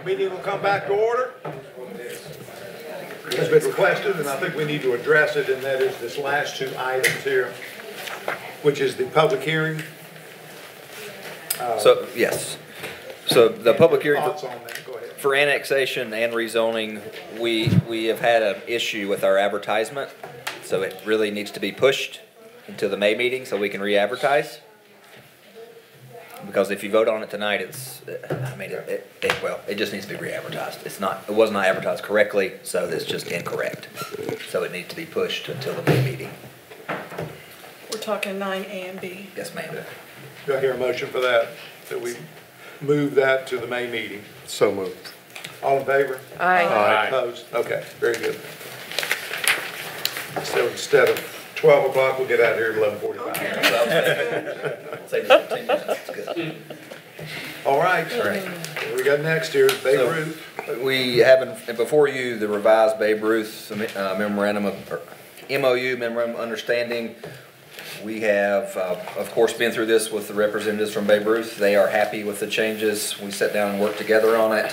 Meeting will come back to order. Has been requested, and I think we need to address it, and that is this last two items here, which is the public hearing. Yes. So the public hearing Thoughts on that? Go ahead. for annexation and rezoning, we have had an issue with our advertisement. So it really needs to be pushed until the May meeting so we can re-advertise. Because if you vote on it tonight, it just needs to be re-advertised. It was not advertised correctly, so it's just incorrect. So it needs to be pushed until the May meeting. We're talking 9A and B. Yes, ma'am. Do I hear a motion for that we move that to the May meeting? So moved. All in favor? Aye. Opposed? Okay, very good. So instead of 12 o'clock, we'll get out of here at 11:45. Save us 15 minutes. That's good. All right. All right. What we got next here is Babe Ruth. We have before you the revised Babe Ruth memorandum of MOU, memorandum of understanding. We have, of course, been through this with the representatives from Babe Ruth. They are happy with the changes. We sat down and worked together on it.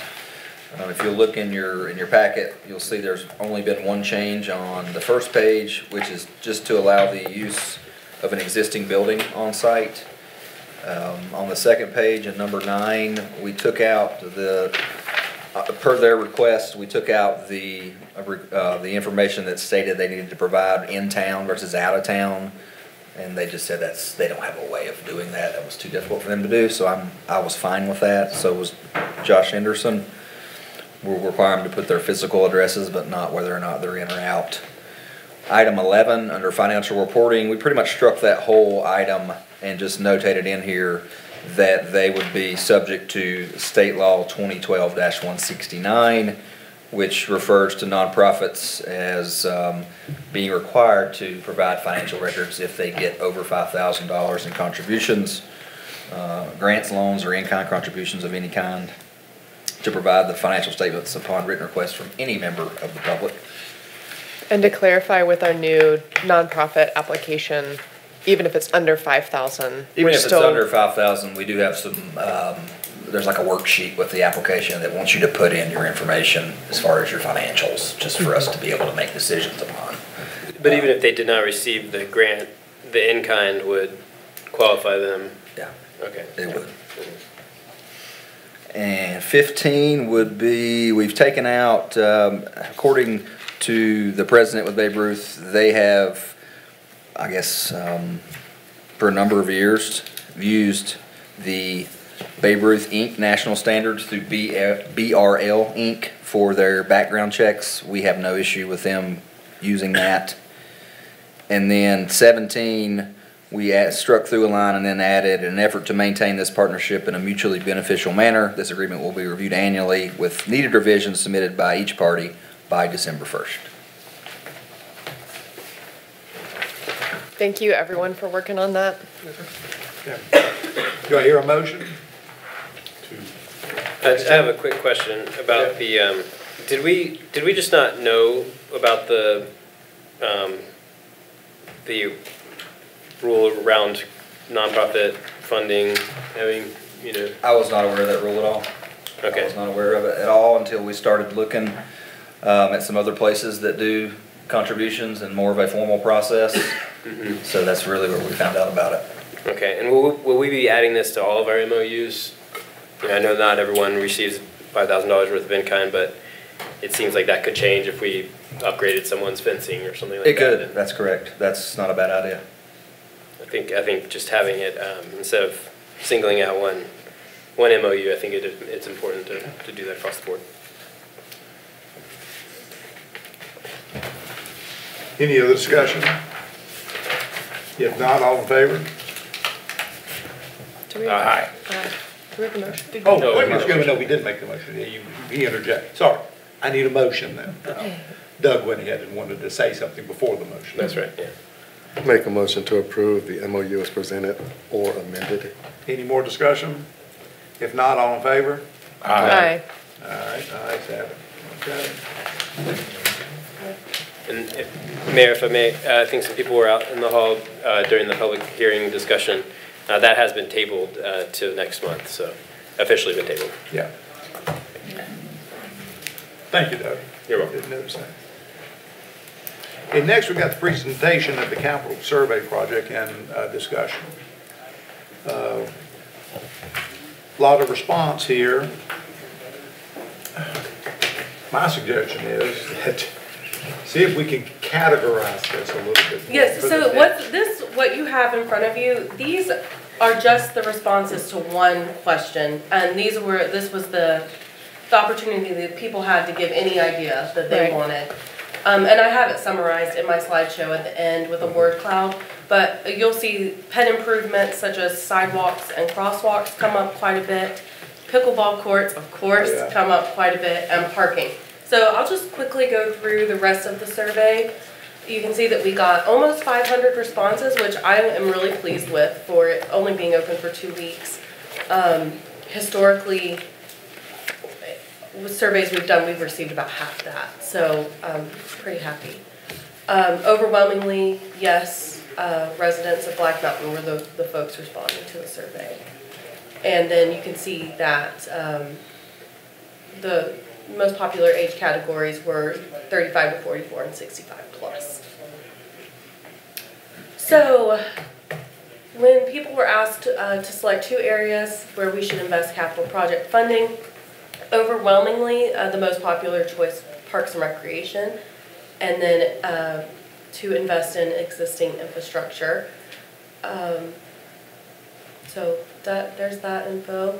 If you look in your packet, you'll see there's only been one change on the first page, which is just to allow the use of an existing building on site. On the second page, in number 9, we took out per their request, we took out the information that stated they needed to provide in town versus out of town. And they just said they don't have a way of doing that. That was too difficult for them to do. So I was fine with that. So was Josh Henderson. We'll require them to put their physical addresses, but not whether or not they're in or out. Item 11 under financial reporting, we pretty much struck that whole item and just notated in here that they would be subject to State Law 2012-169, which refers to nonprofits as being required to provide financial records if they get over $5,000 in contributions, grants, loans, or in-kind contributions of any kind, to provide the financial statements upon written request from any member of the public. And to clarify, with our new nonprofit application, even if it's under 5,000, Even if it's under 5,000, we do have some, there's like a worksheet with the application that wants you to put in your information as far as your financials, just for us to be able to make decisions upon. But even if they did not receive the grant, the in-kind would qualify them? Yeah. Okay. They would. And 15 would be, we've taken out, according to the president with Babe Ruth, they have, I guess, for a number of years, used the Babe Ruth Inc. national standards through BRL Inc. for their background checks. We have no issue with them using that. And then 17, we struck through a line and then added, an effort to maintain this partnership in a mutually beneficial manner. This agreement will be reviewed annually with needed revisions submitted by each party by December 1st. thank you everyone for working on that. Okay. Do I hear a motion? I have a quick question about the, did we just not know about the rule around nonprofit funding having, I was not aware of that rule at all. Okay. I was not aware of it at all until we started looking at some other places that do contributions and more of a formal process. Mm-hmm. So that's really where we found out about it. Okay, and will we be adding this to all of our MOUs? I know not everyone receives $5,000 worth of in-kind, but it seems like that could change if we upgraded someone's fencing or something like that. It could, that's correct. That's not a bad idea. I think just having it, instead of singling out one MOU, I think it's important to do that across the board. Any other discussion? If not, all in favor? Do we, Aye. do we have a motion? Oh, No, wait a no. minute, no, we did make the motion. Yeah, he interjected. Sorry, I need a motion then. Doug went ahead and wanted to say something before the motion. That's right, yeah. Make a motion to approve the MOU as presented or amended. Any more discussion? If not, all in favor? Aye. All right, ayes have it. Okay. And Mayor, if I may, I think some people were out in the hall during the public hearing discussion. That has been tabled to next month, so officially been tabled. Yeah. Thank you, Doug. You're welcome. Didn't notice that. Okay, next we got the presentation of the capital survey project and discussion. Lot of response here. My suggestion is that, see if we can categorize this a little bit more. Yes, so what you have in front of you, these are just the responses to one question. And this was the opportunity that people had to give any idea that they Right. wanted. And I have it summarized in my slideshow at the end with a word cloud. But you'll see pet improvements such as sidewalks and crosswalks come up quite a bit. Pickleball courts, of course, Yeah. come up quite a bit, and parking. So I'll just quickly go through the rest of the survey. You can see that we got almost 500 responses, which I am really pleased with for it only being open for 2 weeks. Historically, with surveys we've done, we've received about half that, so I'm pretty happy. Overwhelmingly, yes, residents of Black Mountain were the folks responding to the survey. And then you can see that the most popular age categories were 35 to 44 and 65 plus. So when people were asked to select 2 areas where we should invest capital project funding, overwhelmingly the most popular choice, Parks and Recreation, and then to invest in existing infrastructure. So there's that info.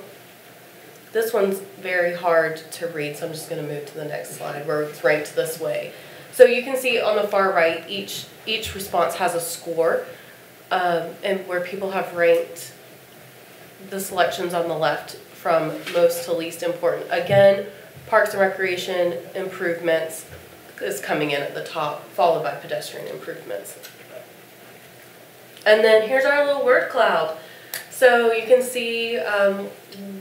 This one's very hard to read, so I'm just going to move to the next slide where it's ranked this way. So you can see on the far right, each response has a score, and where people have ranked the selections on the left from most to least important. Again, Parks and Recreation improvements is coming in at the top, followed by pedestrian improvements. And then here's our little word cloud. So you can see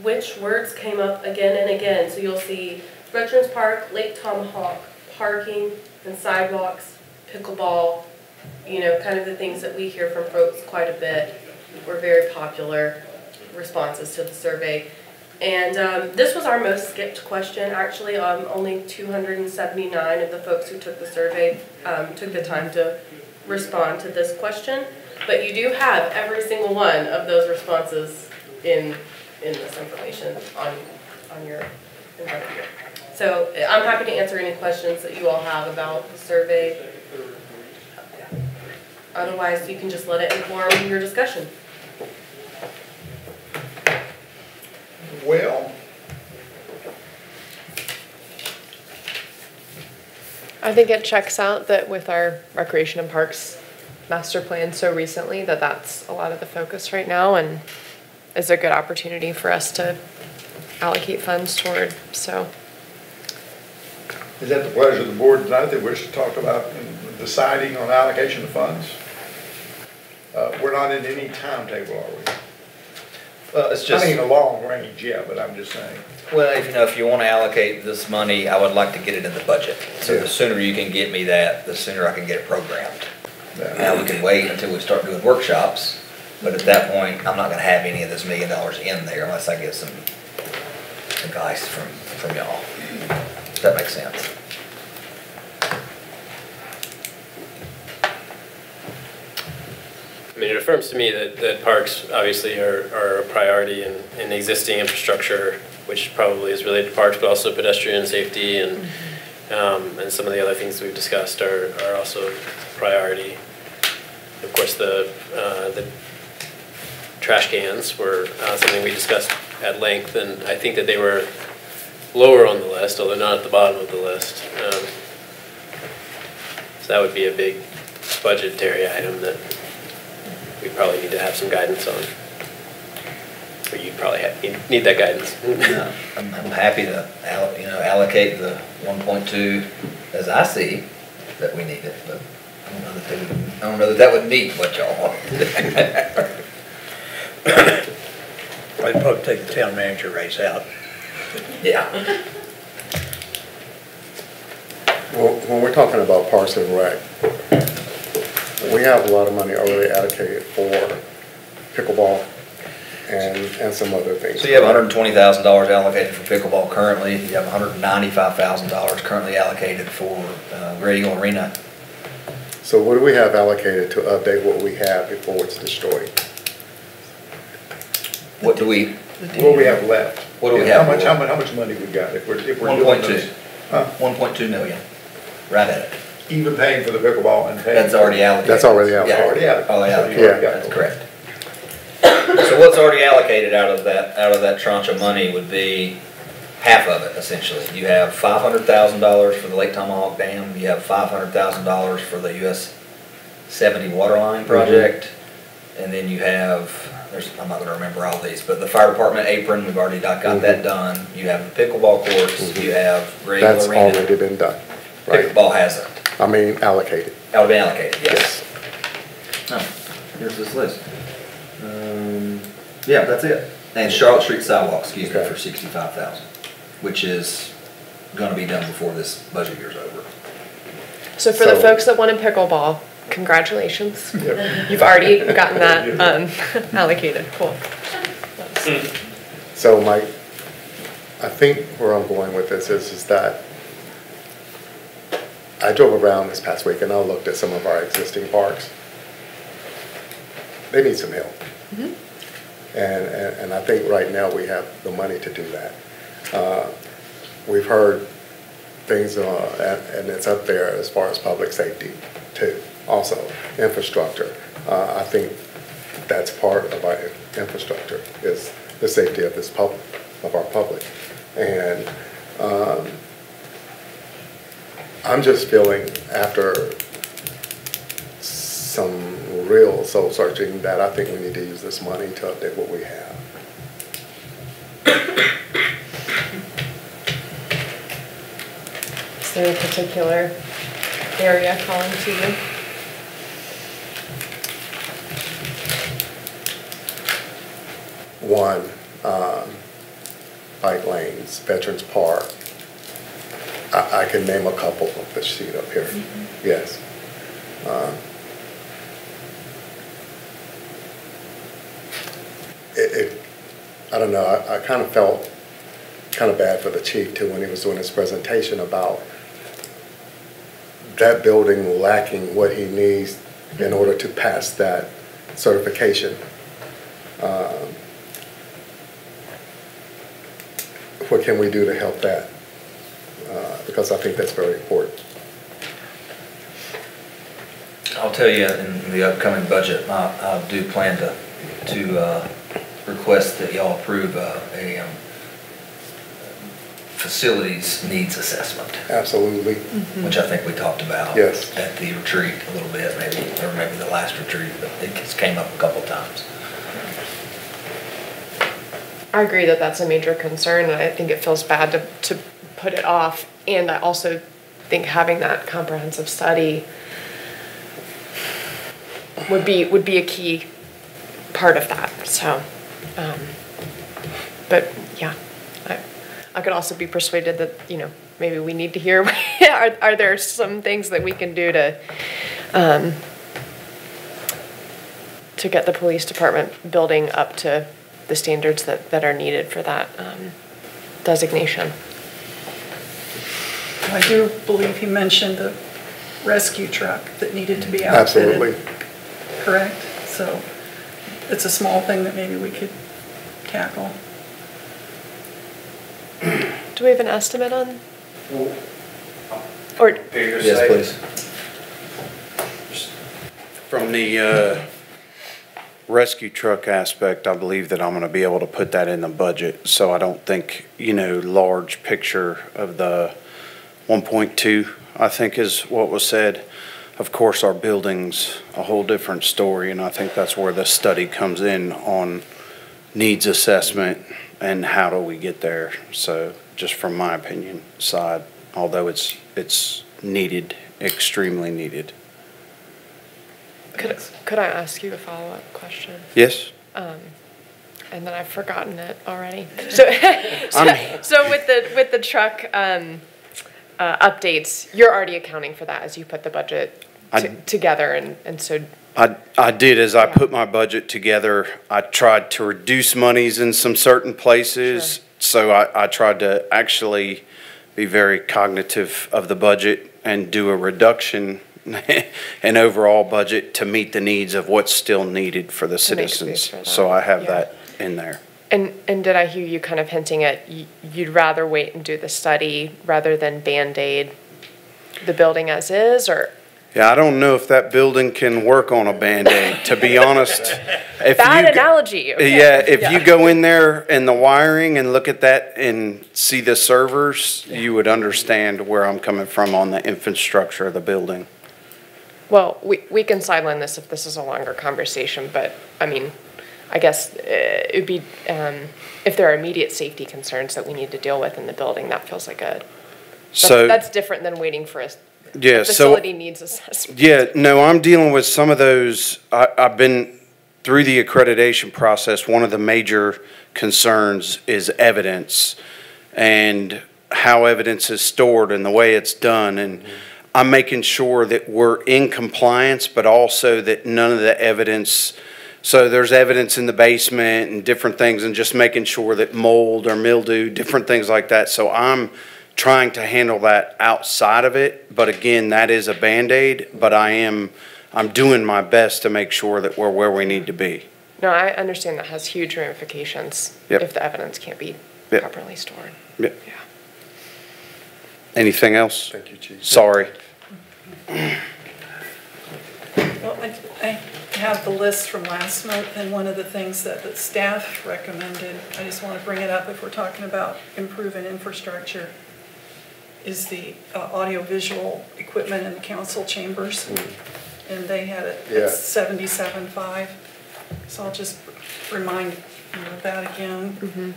which words came up again and again. So you'll see Veterans Park, Lake Tomahawk, parking and sidewalks, pickleball, kind of the things that we hear from folks quite a bit were very popular responses to the survey. And this was our most skipped question, actually. Only 279 of the folks who took the survey took the time to respond to this question. But you do have every single one of those responses in this information on your in front of you. So I'm happy to answer any questions that you all have about the survey. Otherwise, you can just let it inform your discussion. Well, I think it checks out that with our recreation and parks master plan so recently that's a lot of the focus right now and is a good opportunity for us to allocate funds toward, so. is that the pleasure of the board tonight that we should talk about deciding on allocation of funds? We're not in any timetable, are we? Well, it's just, I mean, a long range, yeah, but I'm just saying. well, if you want to allocate this money, I would like to get it in the budget. So Yeah. the sooner you can get me that, the sooner I can get it programmed. Yeah. Now, we can wait until we start doing workshops, but at that point, I'm not gonna have any of this $1 million in there unless I get some advice from y'all. Does that make sense? I mean, it affirms to me that parks obviously are a priority in existing infrastructure, which probably is related to parks, but also pedestrian safety and some of the other things we've discussed are also a priority. Of course, the trash cans were something we discussed at length, and I think that they were lower on the list, although not at the bottom of the list. So that would be a big budgetary item that we probably need to have some guidance on. Or you probably need that guidance. No, I'm happy to allocate the 1.2 as I see that we need it, but I don't know that would meet what y'all want. I'd probably take the town manager raise out. Yeah. Well, when we're talking about Parks and Rec, we have a lot of money already allocated for pickleball and some other things. So you have $120,000 allocated for pickleball currently, you have $195,000 currently allocated for Great Eagle Arena. So what do we have allocated to update what we have before it's destroyed? What do we? What do we have left? What do we have? How much money we got if we're doing 1.2. this? Huh? 1.2 million, right at it. Even paying for the pickleball and paying. That's already allocated. That's already allocated. Yeah. Already allocated. Already So allocated. you already got That's it. correct. So what's already allocated out of that tranche of money would be half of it, essentially. You have $500,000 for the Lake Tomahawk Dam, you have $500,000 for the US 70 water line project, and then you have, I'm not gonna remember all these, but the fire department apron, we've already got that done. You have the pickleball courts, you have Great Eagle That's Arena. already been done, right? Pickleball hasn't. I mean, allocated. That would be allocated, yes. Yes. Oh, here's this list. Yeah, that's it. And Charlotte Street sidewalk, excuse me, Okay. for 65,000, which is gonna be done before this budget year's over. So for the So- folks that wanted pickleball, congratulations. Yep. You've already gotten that allocated, cool. So Mike, I think where I'm going with this is that I drove around this past week and I looked at some of our existing parks. They need some help. And I think right now we have the money to do that. We've heard things, and it's up there as far as public safety too, also infrastructure. I think that's part of our infrastructure is the safety of of our public. And I'm just feeling after some real soul searching that I think we need to use this money to update what we have. Is there a particular area calling to you? One, bike lanes, Veterans Park. I can name a couple of the sheet up here, yes. I don't know, I kind of felt kind of bad for the chief too when he was doing his presentation about that building lacking what he needs in order to pass that certification. What can we do to help that? Because I think that's very important. I'll tell you, in the upcoming budget, I do plan to request that y'all approve a facilities needs assessment, Absolutely. which I think we talked about Yes. at the retreat a little bit, maybe, or maybe the last retreat, but it just came up a couple times. I agree that that's a major concern, and I think it feels bad to put it off. And I also think having that comprehensive study would be a key part of that. So, but yeah, I could also be persuaded that, you know, maybe we need to hear, are there some things that we can do to get the police department building up to the standards that are needed for that designation. I do believe he mentioned the rescue truck that needed to be outfitted. Absolutely. Correct? So it's a small thing that maybe we could tackle. Do we have an estimate on? Or Yes, please. From the rescue truck aspect, I believe that I'm gonna be able to put that in the budget, so I don't think, large picture of the 1.2, I think is what was said. Of course, our building's a whole different story, and I think that's where the study comes in on needs assessment and how do we get there. So just from my opinion side, although it's needed, extremely needed. could I ask you a follow-up question? Yes? And then I've forgotten it already. So, so with the truck updates, you're already accounting for that as you put the budget together, and so I did, as I put my budget together, I tried to reduce monies in some certain places. Sure. So I tried to actually be very cognitive of the budget and do a reduction in overall budget to meet the needs of what's still needed for the To make space citizens. for that. So I have Yeah. that in there. And did I hear you kind of hinting at you'd rather wait and do the study rather than Band-Aid the building as is, or? Yeah, I don't know if that building can work on a Band-Aid, to be honest. If Bad you go- analogy. Okay. Yeah, if you go in there and the wiring and look at that and see the servers, you would understand where I'm coming from on the infrastructure of the building. Well, we can sideline this if this is a longer conversation, but I mean, I guess it'd be, if there are immediate safety concerns that we need to deal with in the building, that feels like So, that's different than waiting for a yeah, so, facility needs assessment. yeah, no, I'm dealing with some of those. I've been through the accreditation process. One of the major concerns is evidence and how evidence is stored and the way it's done. And I'm making sure that we're in compliance, but also that none of the evidence, so there's evidence in the basement and different things, and just making sure that mold or mildew, different things like that. So I'm trying to handle that outside of it. But again, that is a Band-Aid, but I'm doing my best to make sure that we're where we need to be. No, I understand that has huge ramifications Yep. if the evidence can't be Yep. properly stored. Yep. Yeah. Anything else? Thank you, Chief. Sorry. Well, I have the list from last month, and one of the things that the staff recommended, I just want to bring it up if we're talking about improving infrastructure, is the audiovisual equipment in the council chambers. And they had it Yeah. at 77.5. So I'll just remind you of that again.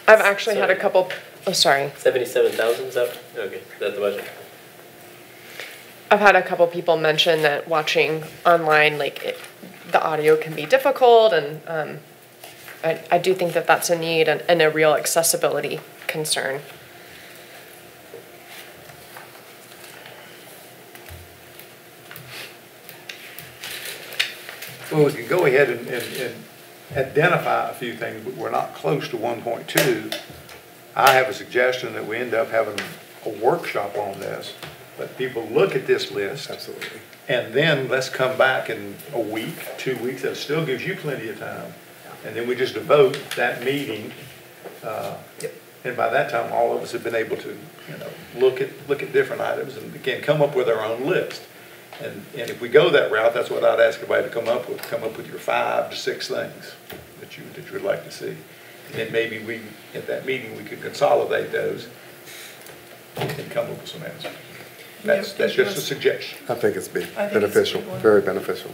I've actually had a Sorry. couple, oh, sorry. 77,000, is that, okay, is that the budget? I've had a couple people mention that watching online, the audio can be difficult, and I do think that that's a need and a real accessibility concern. Well, we can go ahead and identify a few things, but we're not close to 1.2. I have a suggestion that we end up having a workshop on this, let people look at this list. Absolutely. And then let's come back in a week, 2 weeks, that still gives you plenty of time. And then we just devote that meeting, and by that time, all of us have been able to, look at different items and again, come up with our own list. And if we go that route, that's what I'd ask everybody to come up with your 5 to 6 things that you would like to see. And then maybe at that meeting, we could consolidate those and come up with some answers. That's just a suggestion. I think it's I think it's a beneficial, good one. very beneficial.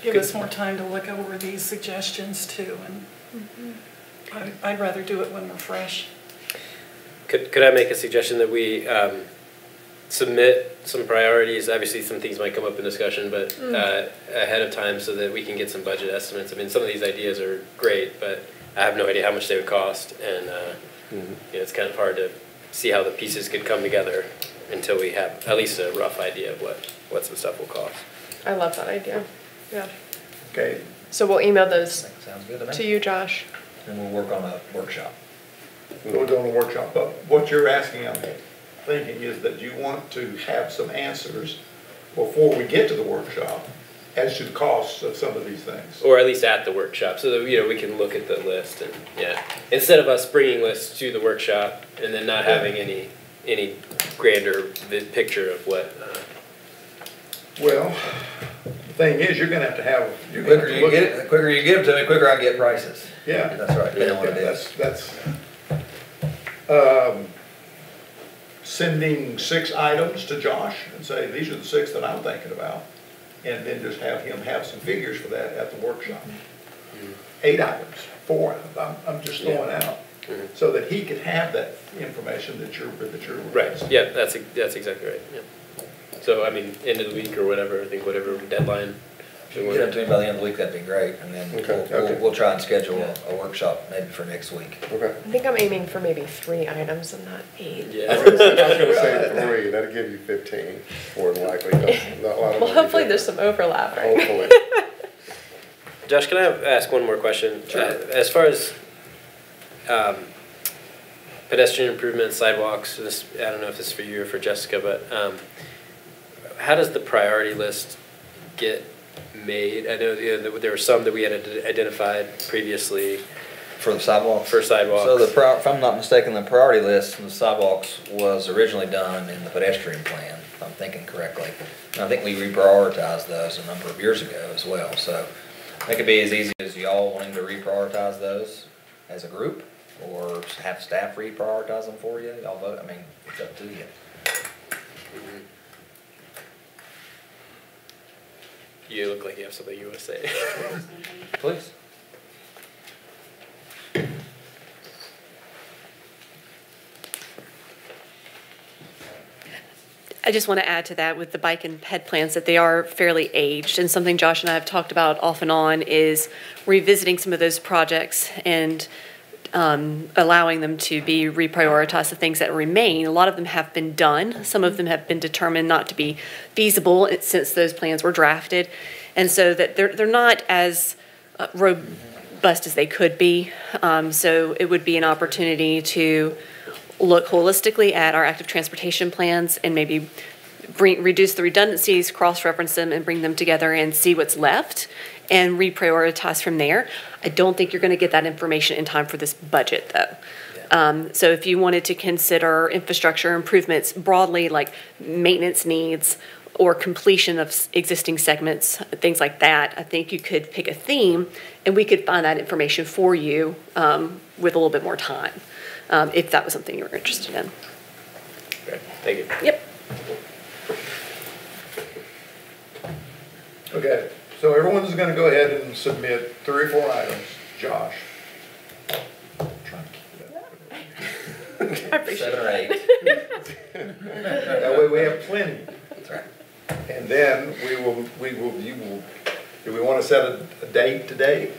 Give us more time to look over these suggestions too, and I'd rather do it when we're fresh. Could I make a suggestion that we submit some priorities? Obviously, some things might come up in discussion, but ahead of time so that we can get some budget estimates. I mean, some of these ideas are great, but I have no idea how much they would cost, and it's kind of hard to see how the pieces could come together until we have at least a rough idea of what some stuff will cost. I love that idea. Yeah. Okay, So we'll email those Sounds good to me. to you, Josh. And we'll work on a workshop. we'll do a workshop, but what you're asking, I'm thinking, is that you want to have some answers before we get to the workshop as to the costs of some of these things. Or at least at the workshop, so that, we can look at the list and, instead of us bringing lists to the workshop and then not having any grander picture of what, Well, the thing is, you're gonna have to have. The quicker you get it, the quicker you give them to me, the quicker I can get prices. Yeah. That's right, depending on what it is. That's, sending 6 items to Josh and say, these are the 6 that I'm thinking about. And then just have him have some figures for that at the workshop. 8 items, 4 items, I'm just throwing out. So that he could have that information that you're right, requesting. yeah, that's exactly right, yeah. So, I mean, end of the week or whatever, I think whatever deadline If you can get them to me by the end of the week, that'd be great, and then Okay. we'll try and schedule a workshop maybe for next week. Okay. I think I'm aiming for maybe 3 items and not 8. Yeah. I was gonna say 3, that'll give you 15, more than likely. Not a lot of Well, them hopefully do. there's some overlap, right? Hopefully. Josh, can I ask one more question? Sure. As far as pedestrian improvements, sidewalks, this, I don't know if this is for you or for Jessica, but how does the priority list get made? I know there were some that we had identified previously For the sidewalks? for sidewalks. So if I'm not mistaken, the priority list, the sidewalks was originally done in the pedestrian plan, if I'm thinking correctly. And I think we reprioritized those a number of years ago as well, so it could be as easy as y'all wanting to reprioritize those as a group, or have staff reprioritize them for you, y'all vote, I mean, it's up to you. You look like you have something you want to say. Please. I just want to add to that with the bike and ped plans that they are fairly aged, and something Josh and I have talked about off and on is revisiting some of those projects and allowing them to be reprioritized, the things that remain. A lot of them have been done. Some of them have been determined not to be feasible since those plans were drafted, and so that they're not as robust as they could be. So it would be an opportunity to look holistically at our active transportation plans and maybe reduce the redundancies, cross-reference them, and bring them together and see what's left and reprioritize from there. I don't think you're going to get that information in time for this budget, though. So if you wanted to consider infrastructure improvements broadly, like maintenance needs or completion of existing segments, things like that, I think you could pick a theme and we could find that information for you with a little bit more time. If that was something you were interested in. Okay, thank you. Yep. Okay, so everyone's gonna go ahead and submit 3 or 4 items. Josh? Trying to keep it up. I appreciate 7 or 8. That way we have plenty. That's right. And then do we wanna set a date today?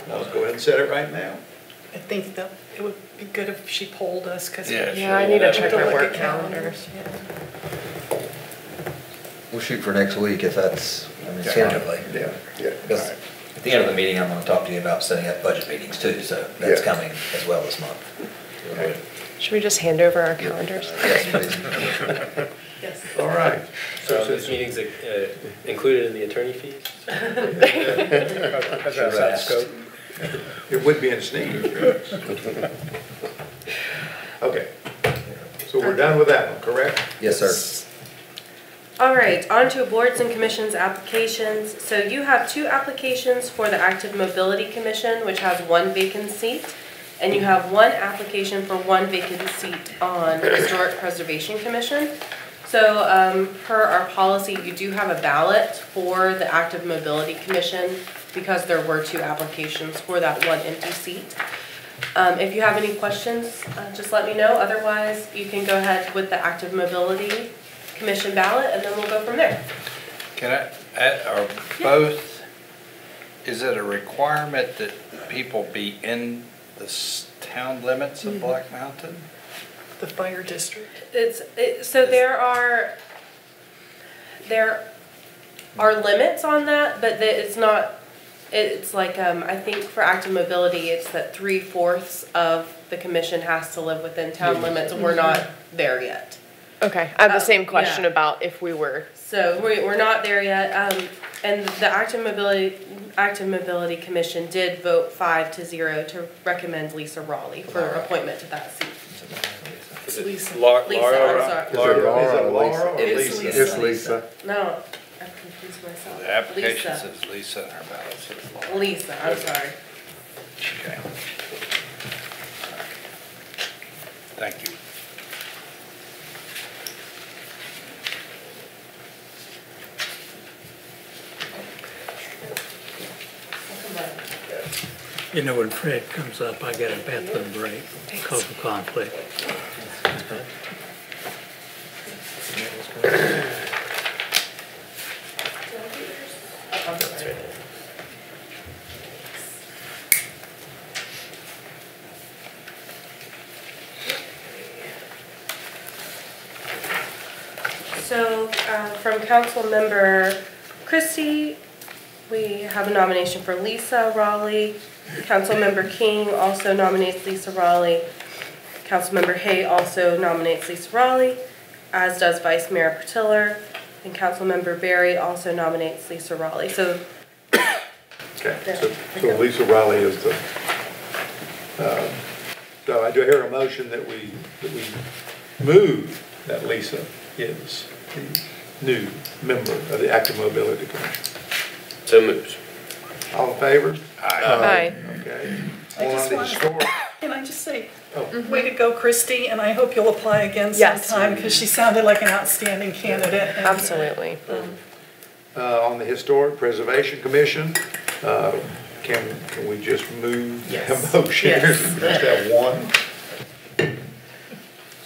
Let's go ahead and set it right now. I think that it would be good if she polled us, because. Yeah, I need to check my work calendars. We'll shoot for next week if that's, I mean, tentatively. Yeah. Yeah. Because at the end of the meeting, I'm gonna talk to you about setting up budget meetings too, so that's Yeah. coming as well this month. Okay. Should we just hand over our calendars? Yes, please. Yes. All right. So this meeting's included in the attorney fees? Should've asked. It would be in Sneed. Okay. So we're done with that one, correct? Yes, sir. All right, on to boards and commissions applications. So you have 2 applications for the Active Mobility Commission, which has 1 vacant seat, and you have 1 application for 1 vacant seat on Historic Preservation Commission. So per our policy, you do have a ballot for the Active Mobility Commission because there were 2 applications for that 1 empty seat. If you have any questions, just let me know. Otherwise, you can go ahead with the Active Mobility Commission ballot, and then we'll go from there. Can are both, is it a requirement that people be in the town limits of Black Mountain? The fire district. So there are limits on that, but it's not, it's like, I think for active mobility, it's that 3/4 of the commission has to live within town limits, and we're not there yet. Okay, I have the same Yeah. question about if we were. So we're not there yet, and the Active Mobility Commission did vote 5-0 to recommend Lisa Raleigh for appointment to that seat. It's Lisa. Laura, Lisa, I'm sorry. Is it Is Laura it or Laura or It's Lisa? Lisa. It's Lisa. No, I confused myself. The application Lisa. says Lisa and her ballot says Laura. Lisa, I'm sorry. Okay. Thank you. You know, when Fred comes up, I get a bathroom break because of conflict. That's right From council member Christie, we have a nomination for Lisa Raleigh. Councilmember King also nominates Lisa Raleigh. Councilmember Hay also nominates Lisa Raleigh, as does Vice Mayor Pertiller. And Councilmember Berry also nominates Lisa Raleigh. So, Okay, so Lisa Raleigh is the, so I do hear a motion that we move that Lisa is the new member of the Active Mobility Commission. So moved. All in favor? Aye. Okay. I On just the wanted- historic, Can I just say, oh, way to go, Christy, and I hope you'll apply again Yes. sometime, because she sounded like an outstanding candidate. and, Absolutely. on the Historic Preservation Commission, can we just move the motion? Yes. Just have one.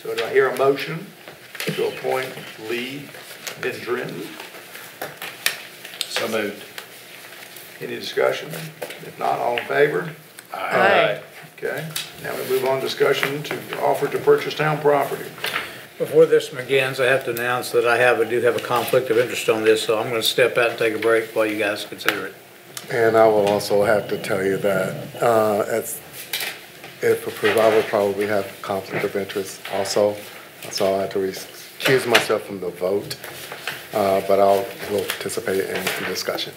So do I hear a motion to appoint Lee Vendren? So moved. Any discussion? If not, all in favor? Aye. Okay, now we move on discussion to offer to purchase town property. Before this begins, I have to announce that I do have a conflict of interest on this, so I'm going to step out and take a break while you guys consider it. And I will also have to tell you that, if approved, I will probably have conflict of interest also. So I have to recuse myself from the vote, but will participate in the discussion.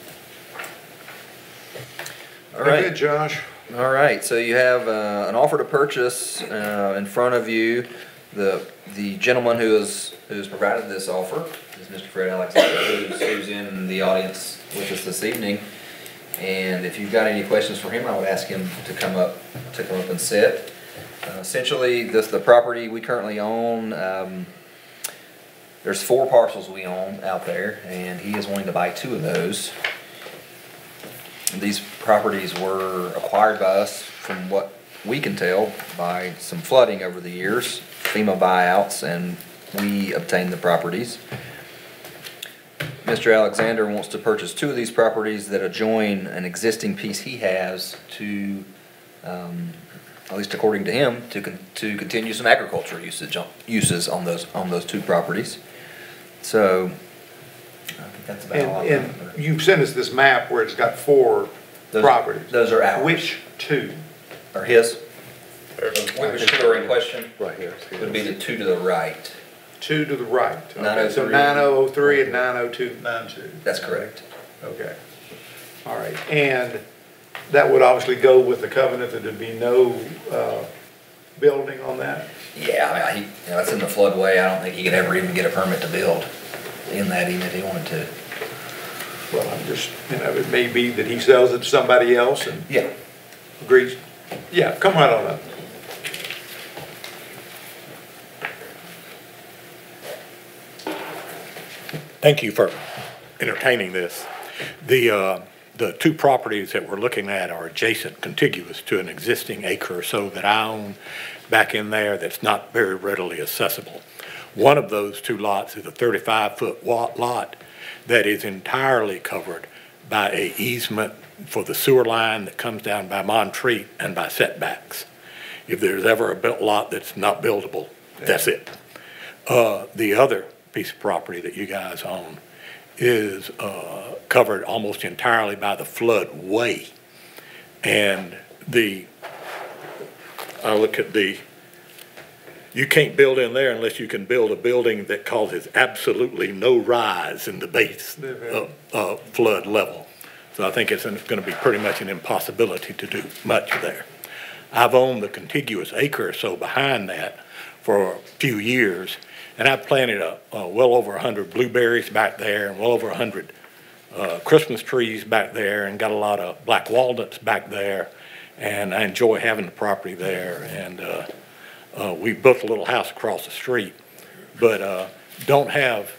All right. Good, Josh. All right, so you have an offer to purchase in front of you. The gentleman who has provided this offer is Mr. Fred Alexander, who's in the audience with us this evening. And if you've got any questions for him, I would ask him to come up and sit. Essentially, the property we currently own, there's 4 parcels we own out there, and he is wanting to buy 2 of those. These properties were acquired by us, from what we can tell, by some flooding over the years, FEMA buyouts, and we obtained the properties. Mr. Alexander wants to purchase 2 of these properties that adjoin an existing piece he has to, at least according to him, to continue some agriculture uses on those 2 properties. So I think that's about all. And you've sent us this map where it's got 4 properties. Those are ours. Which 2? Or his? Which 2 are in question? Right here. Would be the 2 to the right. 2 to the right. Okay, 903. so 9003 and 90292. That's correct. Okay. All right. And that would obviously go with the covenant that there'd be no building on that? Yeah, I mean, that's in the floodway. I don't think he could ever even get a permit to build in that, even if he wanted to. Well, I'm just, it may be that he sells it to somebody else and Yeah. agrees. Yeah, come right on up. Thank you for entertaining this. The 2 properties that we're looking at are adjacent, contiguous to an existing acre or so that I own back in there that's not very readily accessible. One of those 2 lots is a 35-foot lot that is entirely covered by an easement for the sewer line that comes down by Montreat and by setbacks. If there's ever a built lot that's not buildable, that's it. The other piece of property that you guys own is covered almost entirely by the floodway. And I look at you can't build in there unless you can build a building that causes absolutely no rise in the base flood level. So I think it's going to be pretty much an impossibility to do much there. I've owned the contiguous acre or so behind that for a few years, and I've planted well over 100 blueberries back there and well over 100 Christmas trees back there, and got a lot of black walnuts back there, and I enjoy having the property there. And we built a little house across the street, but don't have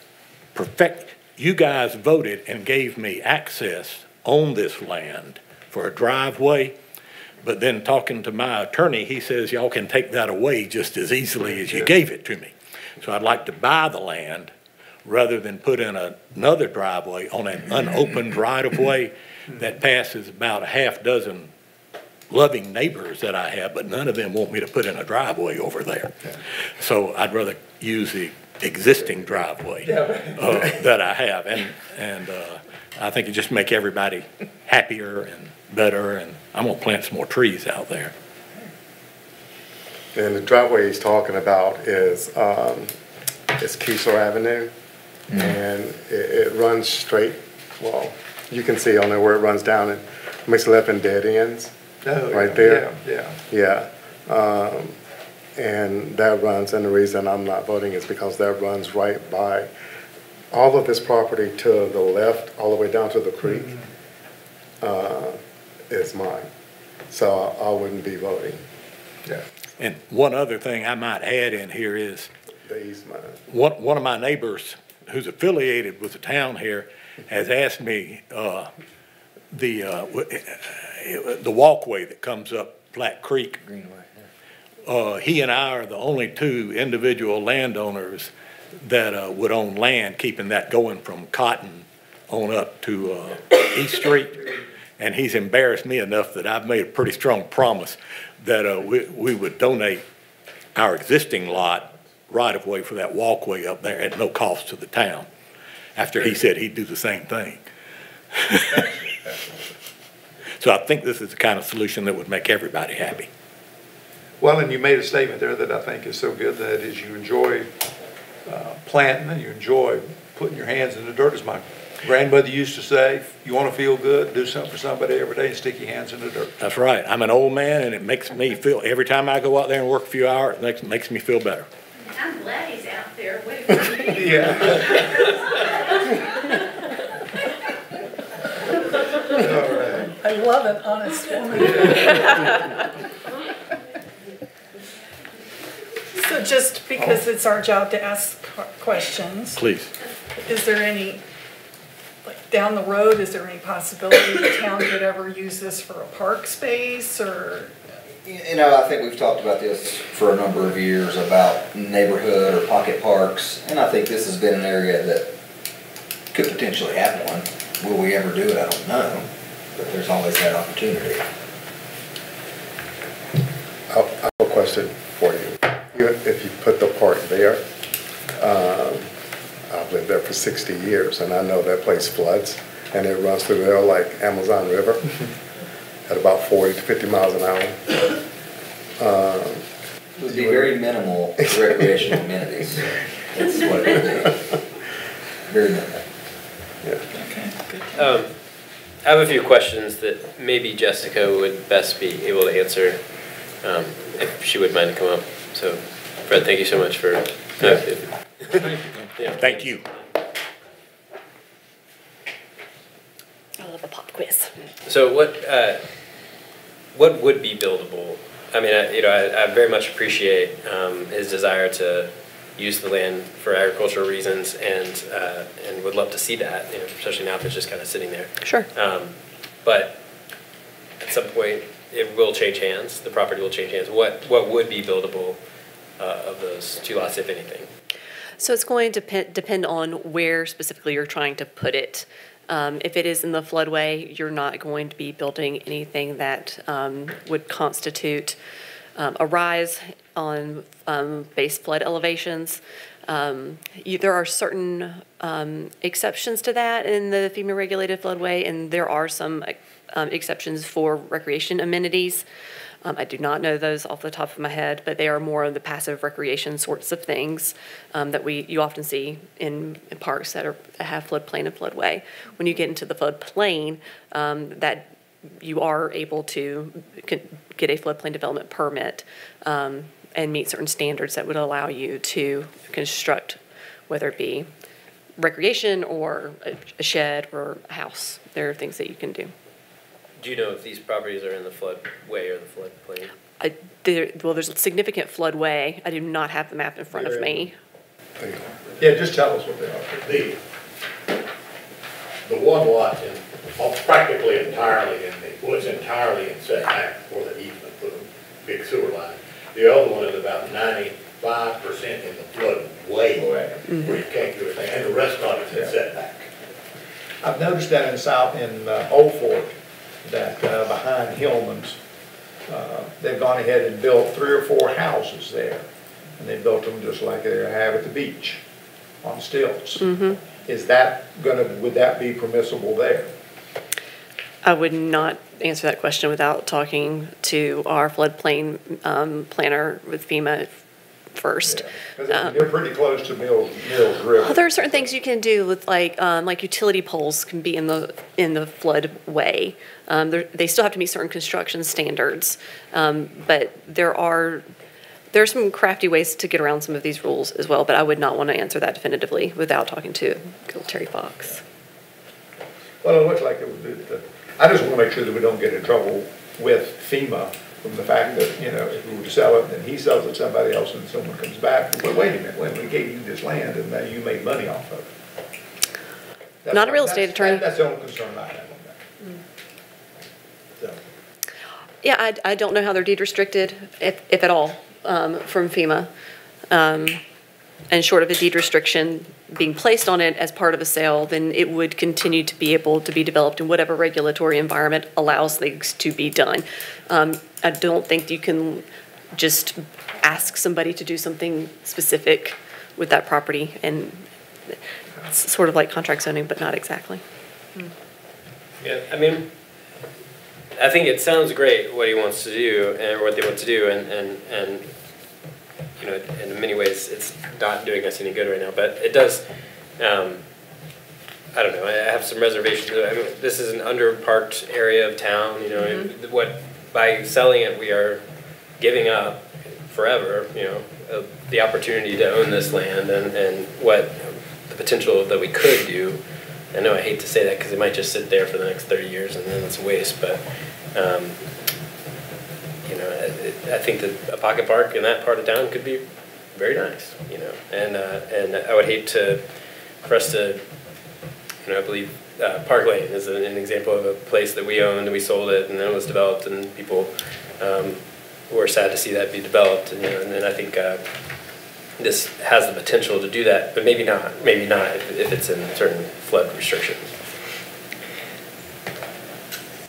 you guys voted and gave me access on this land for a driveway, but then talking to my attorney, he says y'all can take that away just as easily as you gave it to me. So I'd like to buy the land rather than put in another driveway on an unopened right-of-way that passes about a half dozen loving neighbors that I have, but none of them want me to put in a driveway over there. So I'd rather use the existing driveway that I have. And I think it just make everybody happier and better, and I'm gonna plant some more trees out there. And the driveway he's talking about is Keesler Avenue, and it runs straight. Well, you can see on there where it runs down and makes left and dead ends, right there. Yeah. And that runs, and the reason I'm not voting is because that runs right by all of this property to the left, all the way down to the creek, is mine. So I wouldn't be voting. Yeah. And one other thing I might add in here is the easement. One of my neighbors who's affiliated with the town here has asked me the walkway that comes up Black Creek. He and I are the only two individual landowners that would own land, keeping that going from Cotton on up to East Street. And he's embarrassed me enough that I've made a pretty strong promise that we would donate our existing lot right of way for that walkway up there at no cost to the town, after he said he'd do the same thing. So I think this is the kind of solution that would make everybody happy. Well, and you made a statement there that I think is so good, that is you enjoy planting and you enjoy putting your hands in the dirt, as my grandmother used to say. If you want to feel good, do something for somebody every day and stick your hands in the dirt. That's right. I'm an old man, and it makes me feel, every time I go out there and work a few hours, it makes me feel better. I'm glad he's out there waiting for me. Yeah. All right. I love an honest woman. So just because it's our job to ask questions. Please. Is there any, like down the road, is there any possibility the town could ever use this for a park space or? You know, I think we've talked about this for a number of years about neighborhood or pocket parks, and I think this has been an area that could potentially have one. Will we ever do it? I don't know, but there's always that opportunity. I have a question for you. If you put the park there, I've lived there for 60 years, and I know that place floods, and it runs through there like Amazon River at about 40 to 50 miles an hour. It would be very minimal recreational amenities. That's what it would be. Very minimal. Yeah. Okay, good. I have a few questions that maybe Jessica would best be able to answer, if she would mind to come up. So, Fred, thank you so much for. Thank you. I love a pop quiz. So what would be buildable? I mean, I very much appreciate his desire to use the land for agricultural reasons, and would love to see that, especially now if it's just kind of sitting there. Sure. But at some point, it will change hands. The property will change hands. What would be buildable of those two lots, if anything? So it's going to depend on where specifically you're trying to put it. If it is in the floodway, you're not going to be building anything that would constitute a rise on base flood elevations. There are certain exceptions to that in the FEMA regulated floodway, and there are some exceptions for recreation amenities. I do not know those off the top of my head, but they are more of the passive recreation sorts of things that you often see in parks that have floodplain and floodway. When you get into the floodplain, that you are able to get a floodplain development permit and meet certain standards that would allow you to construct, whether it be recreation or a shed or a house. There are things that you can do. Do you know if these properties are in the floodway or the floodplain? Well, there's a significant floodway. I do not have the map in front of me. Yeah, just tell us what they are. The one lot is practically entirely was entirely in setback for the easement for the big sewer line. The other one is about 95% in the floodway, where you can't do anything, and the rest of it is in setback. I've noticed that in Old Fort, that behind Hillman's, they've gone ahead and built 3 or 4 houses there. And they built them just like they have at the beach. on stilts. Is that would that be permissible there? I would not answer that question without talking to our floodplain planner with FEMA first. Because they're pretty close to Mills River. Well, there are certain things you can do with like utility poles can be in the floodway. They still have to meet certain construction standards, but there's some crafty ways to get around some of these rules as well. But I would not want to answer that definitively without talking to Terry Fox. Well, it looks like it would be. I just want to make sure that we don't get in trouble with FEMA from the fact that, you know, if we were to sell it and he sells it to somebody else and someone comes back, well, wait a minute, we gave you this land and now you made money off of it. Not a real estate attorney. That's the only concern I have on that. So. Yeah, I don't know how they're deed restricted, if at all, from FEMA. And short of a deed restriction being placed on it as part of a sale, then it would continue to be able to be developed in whatever regulatory environment allows things to be done. I don't think you can just ask somebody to do something specific with that property, and it's sort of like contract zoning, but not exactly. Yeah, I mean, I think it sounds great what he wants to do and what they want to do, and you know, in many ways, it's not doing us any good right now. But it does. I don't know. I have some reservations. I mean, this is an underparked area of town. You know, what by selling it, we are giving up forever. You know, the opportunity to own this land and what the potential that we could do. I know I hate to say that because it might just sit there for the next 30 years and then it's a waste. But you know, I think that a pocket park in that part of town could be very nice, you know, and I would hate for us to, you know, I believe Park Lane is an example of a place that we owned and we sold it and then it was developed and people were sad to see that be developed, and, you know, and then I think this has the potential to do that, but maybe not if it's in certain flood restrictions.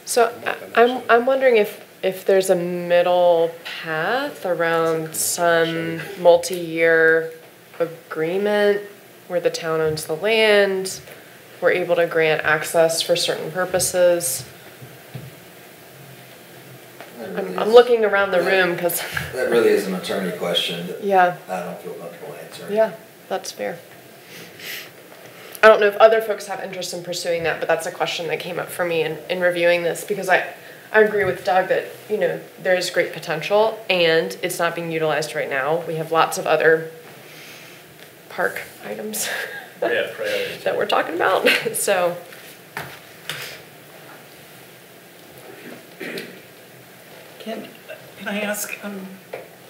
So I'm wondering if there's a middle path around some multi-year agreement where the town owns the land, we're able to grant access for certain purposes. I'm looking around the room because That really is an attorney question that yeah, I don't feel comfortable answering. yeah, that's fair. I don't know if other folks have interest in pursuing that, but that's a question that came up for me in reviewing this, because I agree with Doug that, you know, there's great potential and it's not being utilized right now. We have lots of other park items that we're talking about, so. Can I ask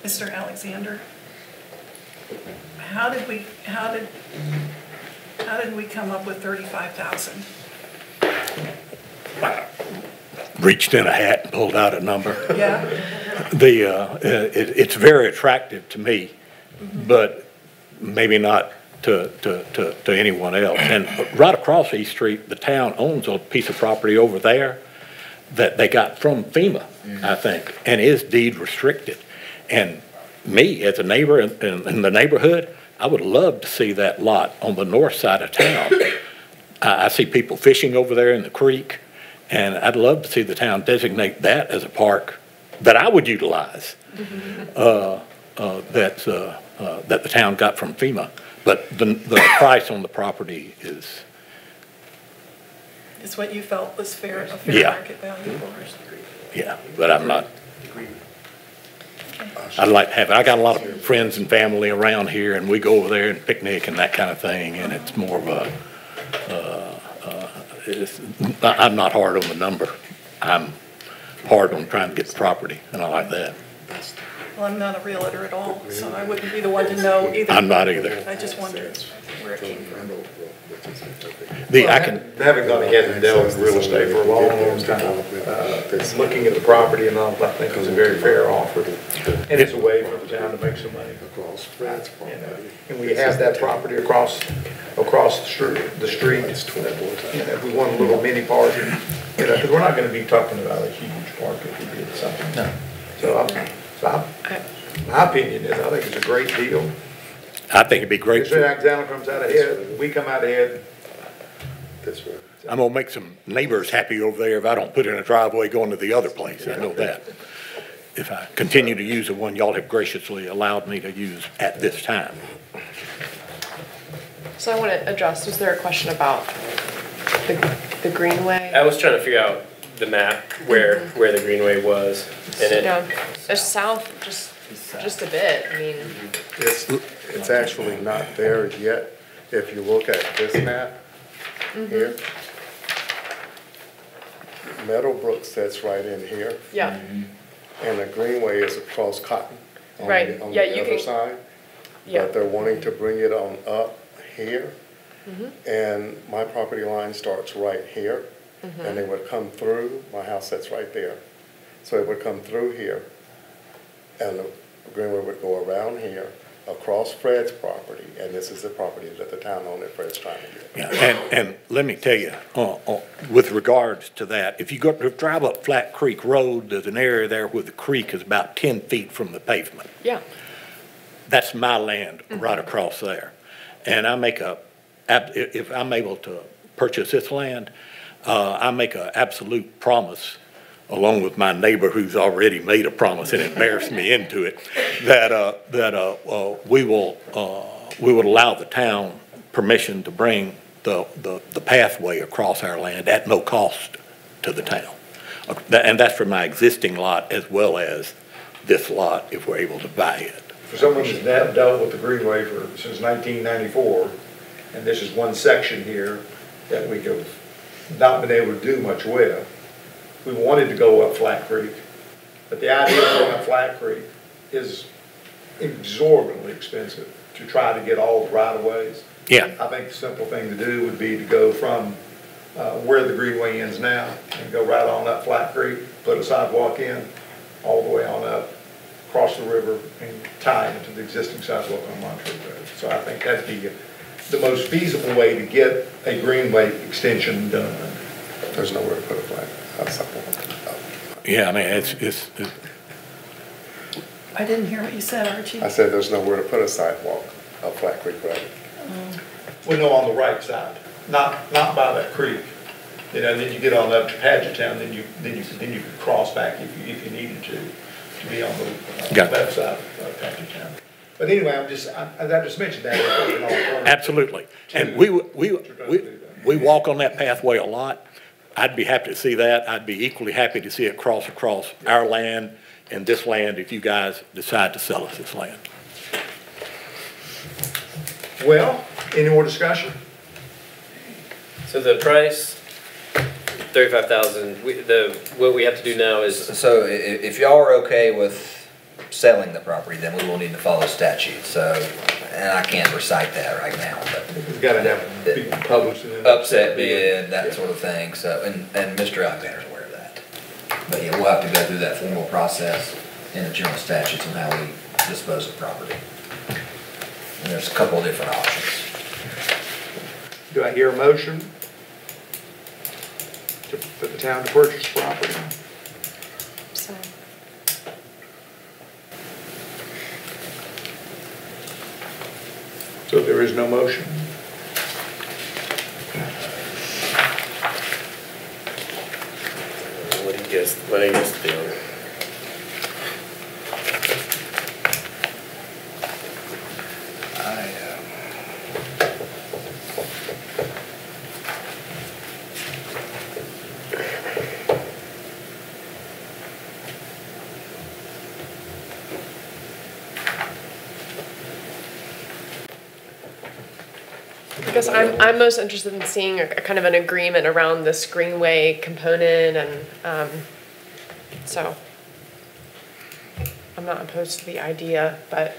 Mr. Alexander, how did we come up with 35,000? Reached in a hat and pulled out a number. Yeah. It's very attractive to me, but maybe not to anyone else. And right across East Street, the town owns a piece of property over there that they got from FEMA, I think, and is deed restricted. And me, as a neighbor in the neighborhood, I would love to see that lot on the north side of town. I see people fishing over there in the creek, and I'd love to see the town designate that as a park that I would utilize, that the town got from FEMA. But the price on the property is... Is what you felt was fair, a fair market value for it? Yeah, but I'm not... I'd like to have it. I got a lot of friends and family around here, and we go over there and picnic and that kind of thing, and it's more of a... I'm not hard on the number. I'm hard on trying to get the property, and I like that. Well, I'm not a realtor at all, so I wouldn't be the one to know either. I'm not either. I just wondered where it came from. Having gone ahead and dealt with real estate for a long, long time, looking at the property and all, I think it was a very fair offer. And it's a way for the town to make some money. You know, and we have that property across the street. You know, if we want a little mini park, you know, because we're not going to be talking about a huge park if we did something. No. So my opinion is, I think it's a great deal. I think it'd be great. Mr. Alexander comes out ahead, we come out ahead. This way. I'm gonna make some neighbors happy over there if I don't put in a driveway going to the other place, I know that. If I continue to use the one y'all have graciously allowed me to use at this time. So I want to address, was there a question about the greenway? I was trying to figure out the map where the greenway was, and it, Yeah, it's south, just a bit, I mean, It's actually not there yet. If you look at this map here, Meadowbrook sits right in here, yeah, and the greenway is across Cotton on Right. the Yeah, you other can- side. yeah. But they're wanting to bring it on up here, Mm-hmm. and my property line starts right here, Mm-hmm. and they would come through, my house sits right there. So it would come through here, and the greenway would go around here, across Fred's property, and this is the property that the town owned that Fred's trying to get. Yeah, and let me tell you, with regards to that, if you drive up Flat Creek Road, there's an area there where the creek is about 10 feet from the pavement. yeah, That's my land right across there. And if I'm able to purchase this land, I make an absolute promise, along with my neighbor who's already made a promise and embarrassed me into it, that we will allow the town permission to bring the pathway across our land at no cost to the town. And that's for my existing lot as well as this lot, if we're able to buy it. For someone who's dealt with the Greenway since 1994, and this is one section here that we have not been able to do much with, we wanted to go up Flat Creek, but the idea of going up Flat Creek is exorbitantly expensive to try to get all the right-of-ways. Yeah. I think the simple thing to do would be to go from where the Greenway ends now and go right on up Flat Creek, put a sidewalk in, all the way on up, cross the river and tie into the existing sidewalk on Monterey Road. So I think that'd be the most feasible way to get a Greenway extension done. There's nowhere to put a sidewalk. Yeah, I mean, I didn't hear what you said, Archie. I said there's nowhere to put a sidewalk up Flat Creek Road. Well, no, on the right side, not by that creek. You know, then you get on up to Paget Town, then you could cross back if you needed to be on the left side of Paget Town. But anyway, I just mentioned that. absolutely. And we walk on that pathway a lot. I'd be happy to see that. I'd be equally happy to see it cross across our land and this land if you guys decide to sell us this land. Well, any more discussion? so the price, 35,000, what we have to do now is, So if y'all are okay with selling the property, then we will need to follow statute, so, and I can't recite that right now, but We've got to have it be published. and then- upset bid, that sort of thing, so, and Mr. Alexander's aware of that. But yeah, we'll have to go through that formal process in the general statutes on how we dispose of property. And there's a couple of different options. Do I hear a motion for the town to purchase property? so, So if there is no motion, what do you guys feel? I guess I'm most interested in seeing a kind of an agreement around this greenway component and, so I'm not opposed to the idea, but,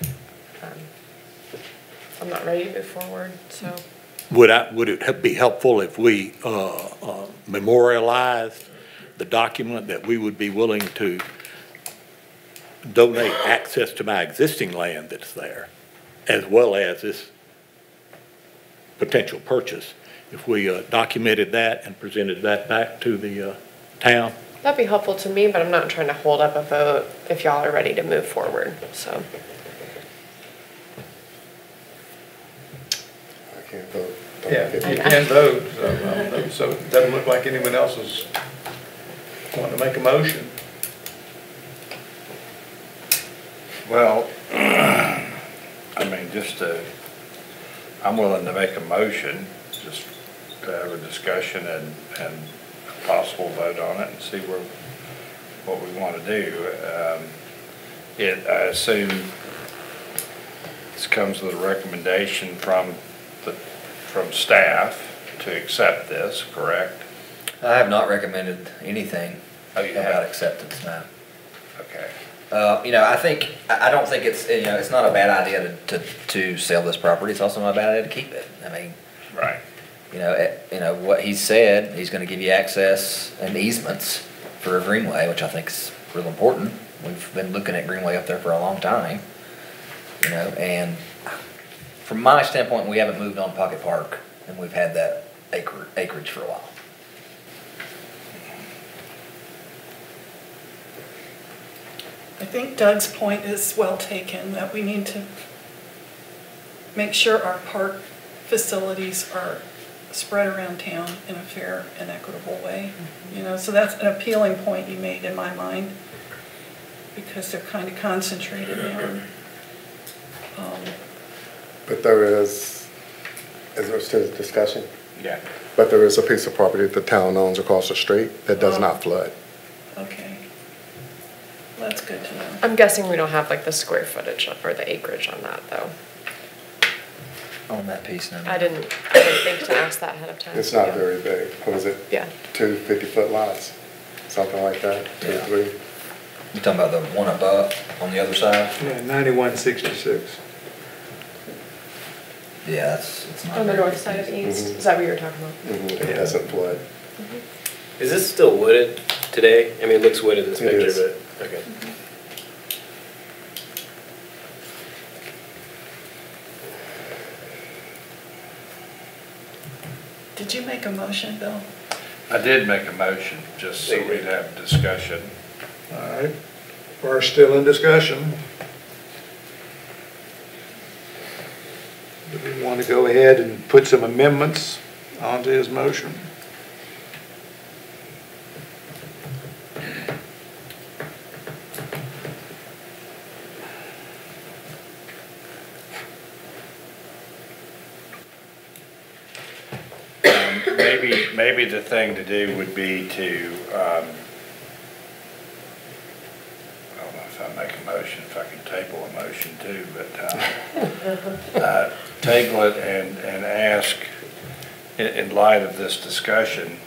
I'm not ready to move forward, so. Would it be helpful if we memorialized the document that we would be willing to donate access to my existing land that's there, as well as this potential purchase, if we documented that and presented that back to the town? That'd be helpful to me, but I'm not trying to hold up a vote if y'all are ready to move forward, so. Yeah, you can vote, so it doesn't look like anyone else is wanting to make a motion. Well, I mean, I'm willing to make a motion, just to have a discussion and a possible vote on it and see what we want to do. I assume this comes with a recommendation from staff to accept this, correct? I have not recommended anything Oh, you about have? acceptance, no. Okay. I don't think it's, it's not a bad idea to sell this property. It's also not a bad idea to keep it. I mean, Right. what he said, he's gonna give you access and easements for a greenway, which I think is real important. We've been looking at greenway up there for a long time, and from my standpoint, we haven't moved on Pocket Park, and we've had that acreage for a while. I think Doug's point is well taken, that we need to make sure our park facilities are spread around town in a fair and equitable way. So that's an appealing point you made in my mind, because they're kind of concentrated now. But there is there still discussion? Yeah. But there is a piece of property that the town owns across the street that does not flood. Okay. Well, that's good to know. I'm guessing we don't have like the square footage or the acreage on that, though. On that piece now. I didn't think to ask that ahead of time. It's not very big. What is it? Yeah. 2 50-foot lots, something like that, 2 or Yeah. 3. You talking about the one above on the other side? Yeah, 9166. Yeah, it's not. On the very north big side of piece. East? Is that what you were talking about? It doesn't flood. Is this still wooded today? I mean, it looks wooded in this It picture, is. but, okay. Did you make a motion, Bill? I did make a motion, just so we'd have discussion. All right, we're still in discussion. Do we want to go ahead and put some amendments onto his motion? Maybe the thing to do would be to, I don't know if I make a motion, if I can table a motion too, but table it and ask, in light of this discussion,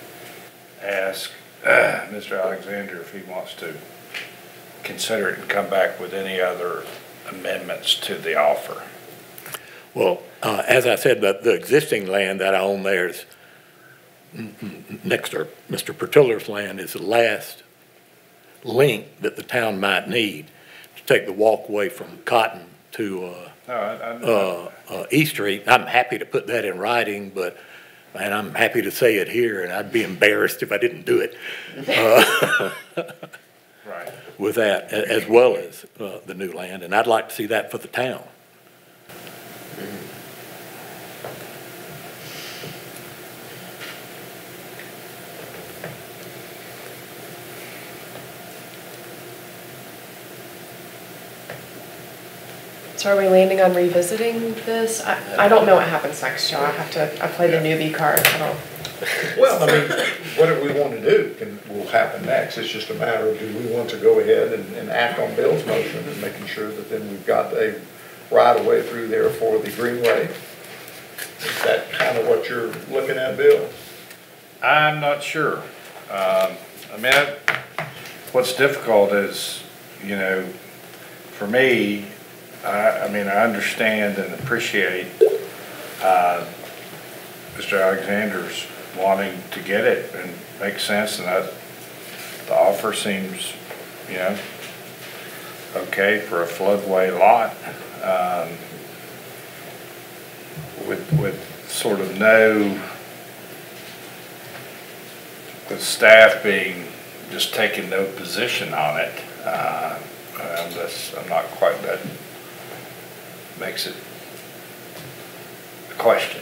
ask Mr. Alexander if he wants to consider it and come back with any other amendments to the offer. Well, as I said, the existing land that I own there is next to Mr. Pertiller's land is the last link that the town might need to take the walkway from Cotton to East Street. I'm happy to put that in writing, and I'm happy to say it here, and I'd be embarrassed if I didn't do it. Right. With that, as well as the new land, and I'd like to see that for the town. So are we landing on revisiting this? I don't know what happens next, Joe. I play the newbie card. I don't. Well, I mean, whatever we want to do will happen next. It's just a matter of, do we want to go ahead and act on Bill's motion and making sure that then we've got a right of way through there for the greenway? Is that kind of what you're looking at, Bill? I'm not sure. I mean, what's difficult is, for me, I mean, I understand and appreciate Mr. Alexander's wanting to get it and makes sense, and that the offer seems, okay for a floodway lot, with sort of with staff just taking no position on it. I'm not quite, that makes it a question.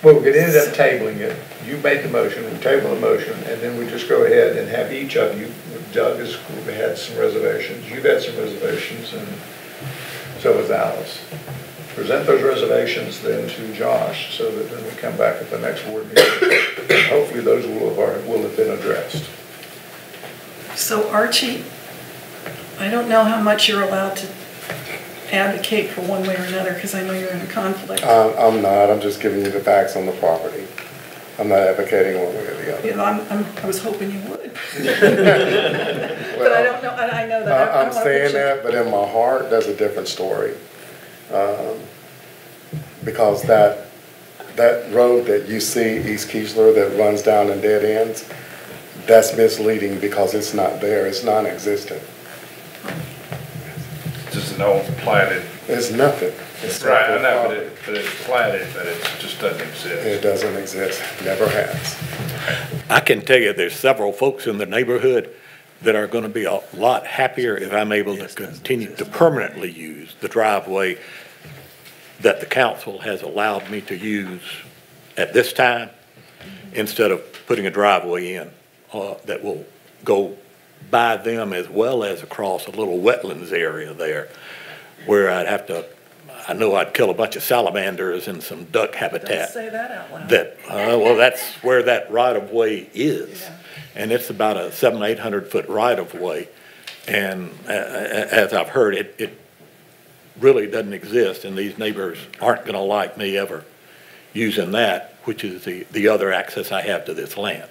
Well, we could end up tabling it. You made the motion, we table the motion, and then we just go ahead and have each of you, Doug has had some reservations, you've had some reservations, and so has Alice. Present those reservations then to Josh, so that then we come back at the next board meeting, and hopefully those will have been addressed. So Archie, I don't know how much you're allowed to advocate for one way or another, because I know you're in a conflict. I'm not, I'm just giving you the facts on the property. I'm not advocating one way or the other. You know, I was hoping you would. But I don't know, I know that. I I'm don't wanna saying put you- that, but in my heart, that's a different story. Because that road that you see, East Keesler, that runs down in dead ends, that's misleading because it's not there, it's non-existent. Just an old platted. It's nothing. It's Right, I know, property. but it's platted, but it just doesn't exist. It doesn't exist, never has. I can tell you, there's several folks in the neighborhood that are gonna be a lot happier if I'm able to continue to permanently use the driveway that the council has allowed me to use at this time, instead of putting a driveway in, that will go by them as well as across a little wetlands area there, where I'd have to, I know I'd kill a bunch of salamanders and some duck habitat. Don't say that out loud. That, well, that's where that right-of-way is. And it's about a 700-800 foot right-of-way. And as I've heard, it really doesn't exist, and these neighbors aren't gonna like me ever using that, which is the other access I have to this land,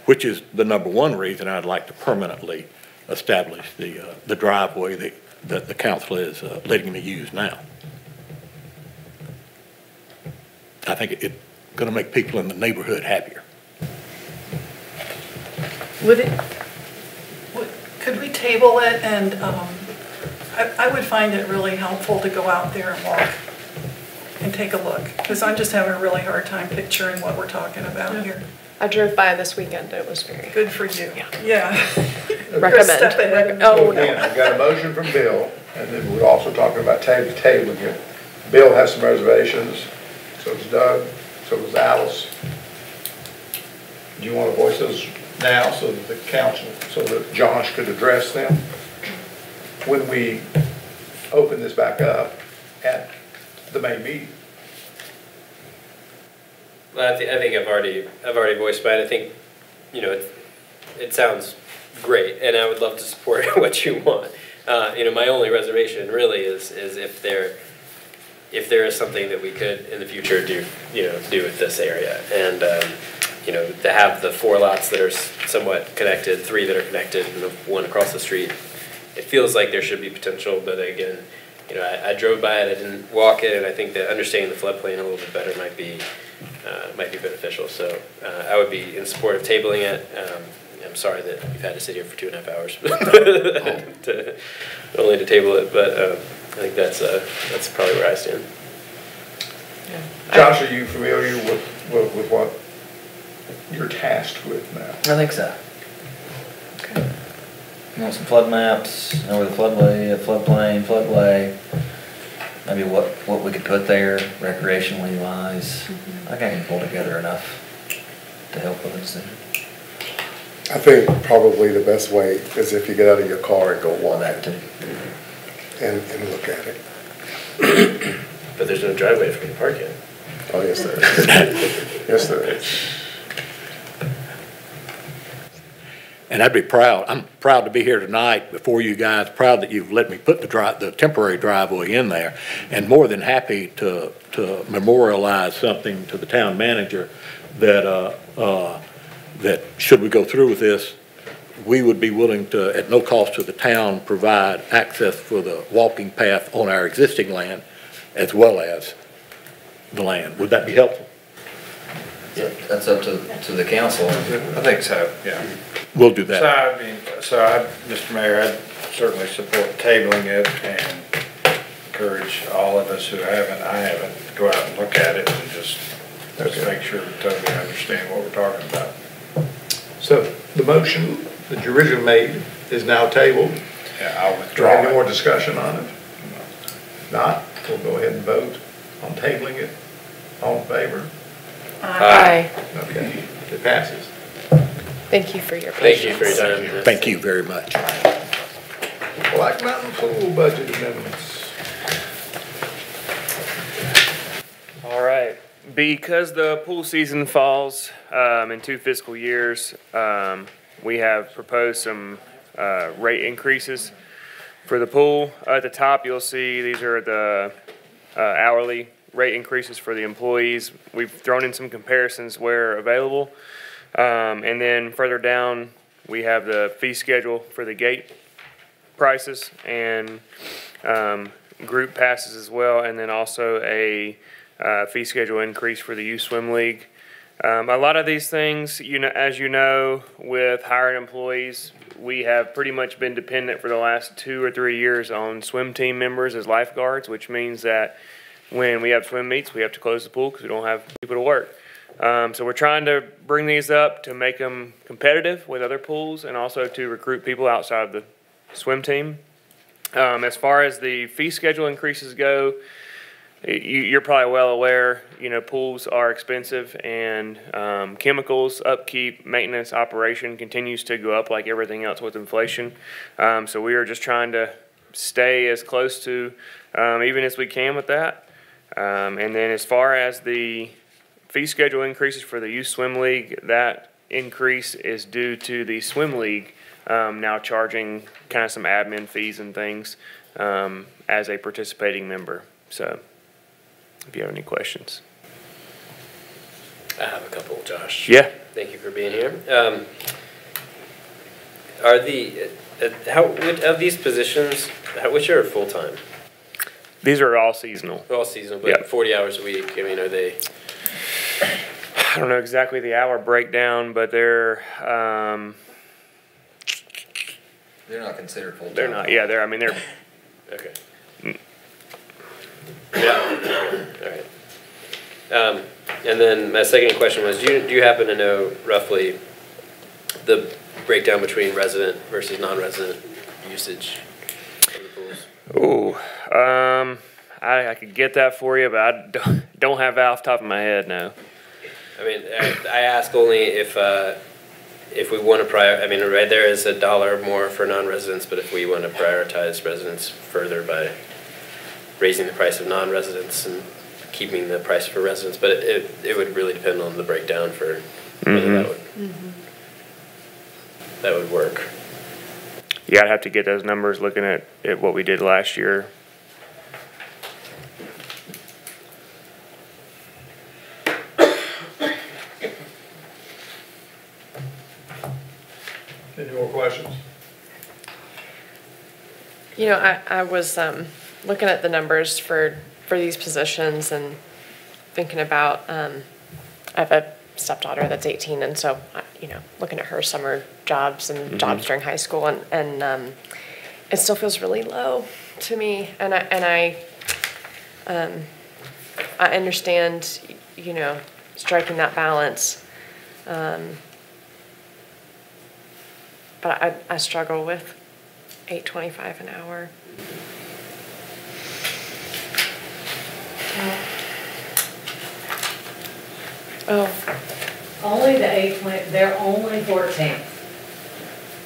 which is the number one reason I'd like to permanently establish the driveway that the council is letting me use now. I think it's gonna make people in the neighborhood happier. Could we table it, and I would find it really helpful to go out there and walk and take a look, because I'm just having a really hard time picturing what we're talking about here. I drove by this weekend, it was very. Good for you. Yeah. Recommend. Step ahead. Oh, Again, no. I've got a motion from Bill, and then we're also talking about tabling it. Bill has some reservations, so does Doug, so does Alice. Do you want to voice those now so that the council, so that Josh could address them when we open this back up at the May meeting? Well, I think I've already voiced mine. I think, you know, it sounds great, and I would love to support what you want. You know, my only reservation really is if there is something that we could in the future do with this area, and you know, to have the 4 lots that are somewhat connected, 3 that are connected, and the 1 across the street. It feels like there should be potential, but again, you know, I drove by it, I didn't walk it, and I think that understanding the floodplain a little bit better might be beneficial. So I would be in support of tabling it. I'm sorry that you've had to sit here for 2.5 hours only to table it, but I think that's probably where I stand. Josh, are you familiar with what you're tasked with now? I think so. Okay. You want some flood maps, know where the floodplain, floodway, maybe what we could put there recreationally wise. I think I can pull together enough to help with the decision. I think probably the best way is if you get out of your car and go walk That too. and look at it. But there's no driveway for me to park in. Oh, yes, there is. Yes, there is. And I'd be proud, I'm proud to be here tonight before you guys, proud that you've let me put the temporary driveway in there, and more than happy to memorialize something to the town manager that, that should we go through with this, we would be willing to, at no cost to the town, provide access for the walking path on our existing land as well as the land. Would that be helpful? That's up to the council. I think so, yeah. We'll do that. Mr. Mayor, I'd certainly support tabling it and encourage all of us who haven't, I haven't, to go out and look at it and just make sure we totally understand what we're talking about. So the motion that you originally made is now tabled. Yeah, I'll Do withdraw we have any more it. discussion on it? Not, we'll go ahead and vote on tabling it. All in favor? Aye. Okay, it passes. Thank you for your Thank patience. you for your time. Thank you very much. Black Mountain Pool budget amendments. All right, because the pool season falls in 2 fiscal years, we have proposed some rate increases for the pool. At the top, you'll see these are the hourly rate increases for the employees. We've thrown in some comparisons where available. And then further down, we have the fee schedule for the gate prices and group passes as well, and then also a fee schedule increase for the youth swim league. A lot of these things, as you know, with hired employees, we have pretty much been dependent for the last 2 or 3 years on swim team members as lifeguards, which means that when we have swim meets, we have to close the pool because we don't have people to work. So we're trying to bring these up to make them competitive with other pools and also to recruit people outside of the swim team. As far as the fee schedule increases go, you're probably well aware, pools are expensive and chemicals, upkeep, maintenance, operation continues to go up like everything else with inflation. So we are just trying to stay as close to even as we can with that. And then as far as the fee schedule increases for the youth swim league, that increase is due to the swim league now charging kind of some admin fees and things as a participating member. So if you have any questions. I have a couple, Josh. Yeah. Thank you for being here. Are of these positions, which are full-time? These are all seasonal. They're all seasonal, but Yep. 40 hours a week, are they? I don't know exactly the hour breakdown, but they're They're not considered full-time. they're not. Yeah, they're. I mean, they're. Okay. Yeah, all right. And then my second question was, do you happen to know roughly the breakdown between resident versus non-resident usage of the pools? Ooh, I could get that for you, but I don't have that off the top of my head now. I mean, I ask only if we want to right there is $1 more for non-residents, but if we want to prioritize residents further by raising the price of non-residents and keeping the price for residents, but it would really depend on the breakdown for whether that would work. Yeah, I'd have to get those numbers looking at what we did last year. Any more questions? I was looking at the numbers for these positions and thinking about, I have a stepdaughter that's 18, and so, looking at her summer jobs and jobs during high school, and it still feels really low to me, and I understand, striking that balance, but I struggle with $8.25 an hour. Oh. Only the 820, they're only 14.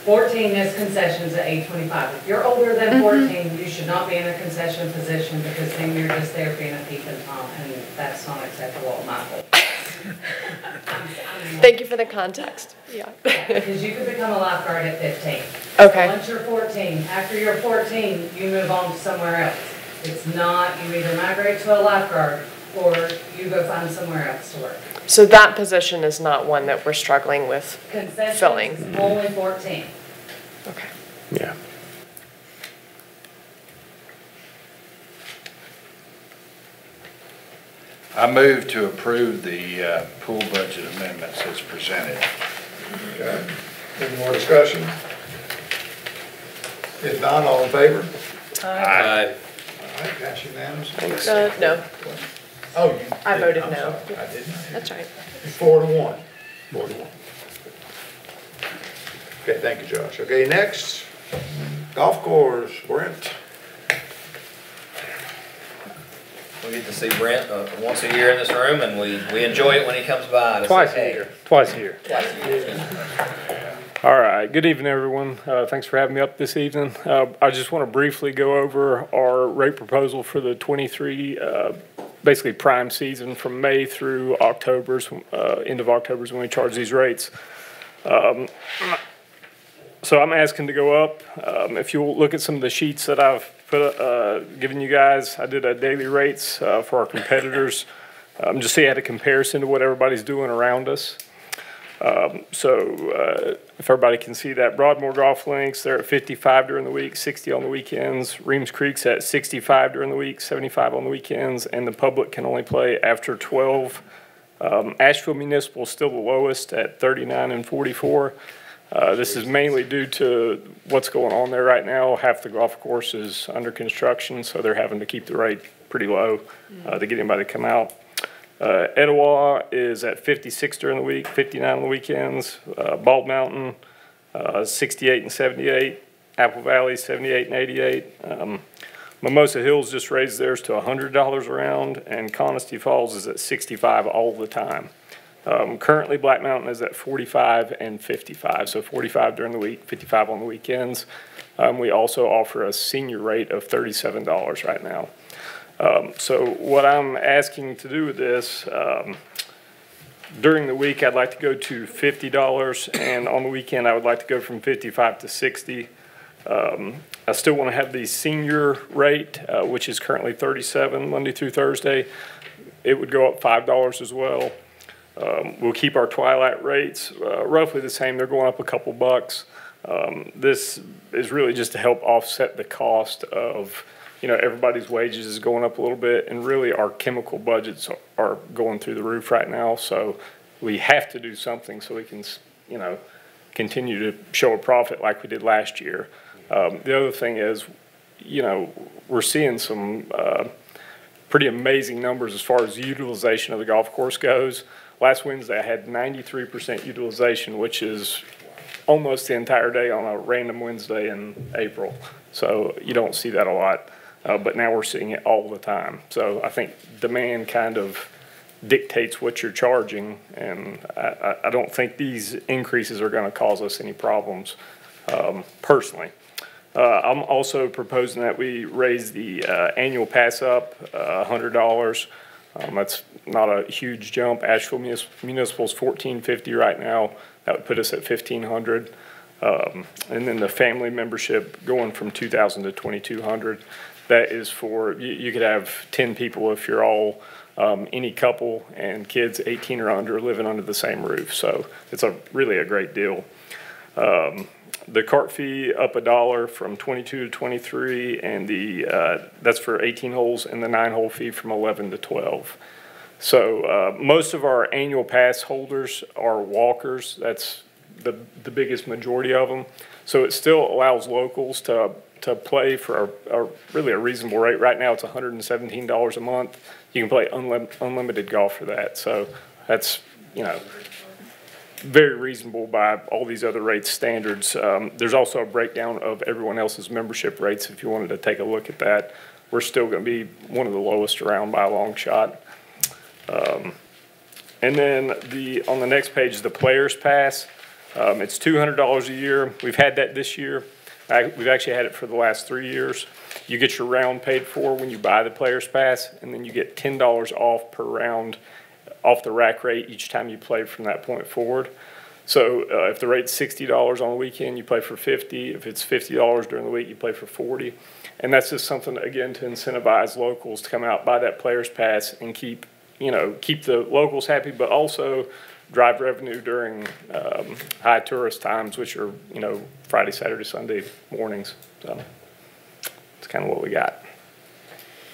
14 is concessions at 825. If you're older than 14, you should not be in a concession position because then you're just there being a peep and tom, and that's not acceptable in my book. Thank you for the context. Yeah. Because you could become a lifeguard at 15. Okay. So once you're 14, after you're 14, you move on to somewhere else. It's not, you either migrate to a lifeguard or you go find somewhere else to work. So that position is not one that we're struggling with filling? Concessions, only 14. Okay. Yeah. I move to approve the pool budget amendments as presented. Okay. Any more discussion? If not, all in favor? Aye. All right, pass unanimously. No. Oh, I voted I'm no. sorry. I didn't. That's right. 4-1. 4-1. Okay, thank you, Josh. Okay, next, golf course, Brent. Well, we get to see Brent once a year in this room, and we enjoy it when he comes by. To Twice say, a year. Twice a year. Twice a year. All right. Good evening, everyone. Thanks for having me up this evening. I just want to briefly go over our rate proposal for the 23, basically prime season from May through October's, end of October's when we charge these rates. So I'm asking to go up. If you'll look at some of the sheets that I've given you guys, I did daily rates for our competitors, just so you had a comparison to what everybody's doing around us. If everybody can see that, Broadmoor Golf Links, they're at 55 during the week, 60 on the weekends. Reems Creek's at 65 during the week, 75 on the weekends, and the public can only play after 12. Asheville Municipal is still the lowest at 39 and 44. This is mainly due to what's going on there right now. Half the golf course is under construction, so they're having to keep the rate pretty low to get anybody to come out. Etowah is at 56 during the week, 59 on the weekends. Bald Mountain, 68 and 78. Apple Valley, 78 and 88. Mimosa Hills just raised theirs to $100 a round, and Conisty Falls is at 65 all the time. Currently, Black Mountain is at 45 and 55, so 45 during the week, 55 on the weekends. We also offer a senior rate of $37 right now. So what I'm asking to do with this, during the week, I'd like to go to $50, and on the weekend, I would like to go from 55 to 60. I still want to have the senior rate, which is currently 37 Monday through Thursday. It would go up $5 as well. We'll keep our twilight rates roughly the same. They're going up a couple bucks. This is really just to help offset the cost of, everybody's wages is going up a little bit, and really our chemical budgets are going through the roof right now. So we have to do something so we can, continue to show a profit like we did last year. The other thing is, we're seeing some pretty amazing numbers as far as utilization of the golf course goes. Last Wednesday, I had 93% utilization, which is almost the entire day on a random Wednesday in April. So you don't see that a lot, but now we're seeing it all the time. So I think demand kind of dictates what you're charging, and I don't think these increases are going to cause us any problems personally. I'm also proposing that we raise the annual pass up $100. That's not a huge jump. Asheville Municipal's $1,450 right now. That would put us at $1,500. And then the family membership going from $2,000 to $2,200. That is for, you could have 10 people if you're all, any couple and kids 18 or under living under the same roof. So it's really a great deal. The cart fee up $1 from 22 to 23, and that's for 18 holes, and the 9-hole fee from 11 to 12. So most of our annual pass holders are walkers. That's the biggest majority of them. So it still allows locals to play for really a reasonable rate. Right now it's $117 a month. You can play unlimited golf for that. So that's, very reasonable by all these other rates standards. There's also a breakdown of everyone else's membership rates if you wanted to take a look at that. We're still going to be one of the lowest around by a long shot. And then on the next page, the Players Pass. It's $200 a year. We've had that this year. We've actually had it for the last 3 years. You get your round paid for when you buy the Players Pass, and then you get $10 off per round off the rack rate each time you play from that point forward. So if the rate's $60 on the weekend, you play for $50. If it's $50 during the week, you play for $40. And that's just something, again, to incentivize locals to come out, buy that Players Pass, and keep the locals happy, but also drive revenue during high tourist times, which are, Friday, Saturday, Sunday mornings. So that's kind of what we got.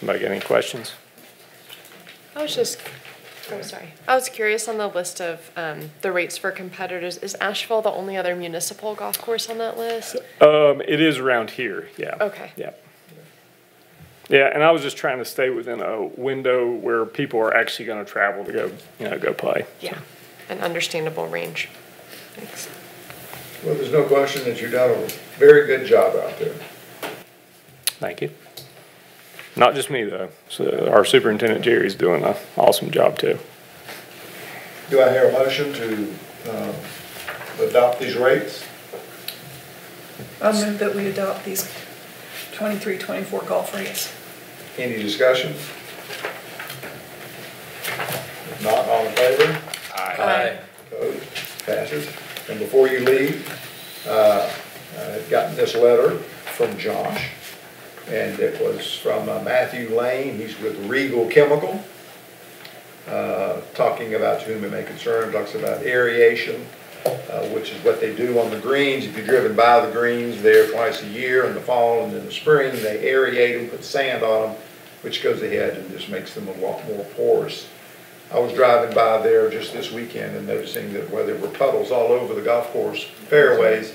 Anybody got any questions? I was curious on the list of the rates for competitors. Is Asheville the only other municipal golf course on that list? It is around here, yeah. Okay. Yeah. Yeah, and I was just trying to stay within a window where people are actually going to travel to go play. Yeah, an understandable range. Thanks. Well, there's no question that you've done a very good job out there. Thank you. Not just me though. So our superintendent Jerry's doing an awesome job too. Do I hear a motion to adopt these rates? I'll move that we adopt these 23, 24 golf rates. Any discussion? If not, all in favor? Aye. Opposed? Passes. And before you leave, I've gotten this letter from Josh, and it was from Matthew Lane. He's with Regal Chemical, talking about to whom it may concern, talks about aeration, which is what they do on the greens. If you've driven by the greens there twice a year, in the fall and in the spring, they aerate them, put sand on them, which goes ahead and just makes them a lot more porous. I was driving by there just this weekend and noticing that where there were puddles all over the golf course fairways,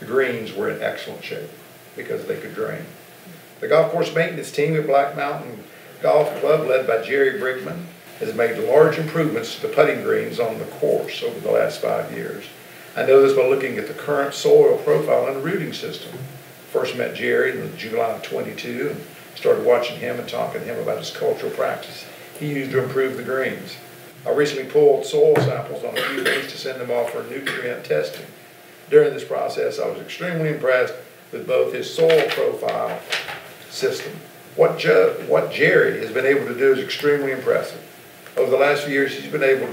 the greens were in excellent shape because they could drain. The golf course maintenance team at Black Mountain Golf Club, led by Jerry Brickman, has made large improvements to the putting greens on the course over the last 5 years. I know this by looking at the current soil profile and rooting system. First met Jerry in July of 22 and started watching him and talking to him about his cultural practice he used to improve the greens. I recently pulled soil samples on a few greens to send them off for nutrient testing. During this process, I was extremely impressed with both his soil profile system. What Jerry has been able to do is extremely impressive. Over the last few years, he's been able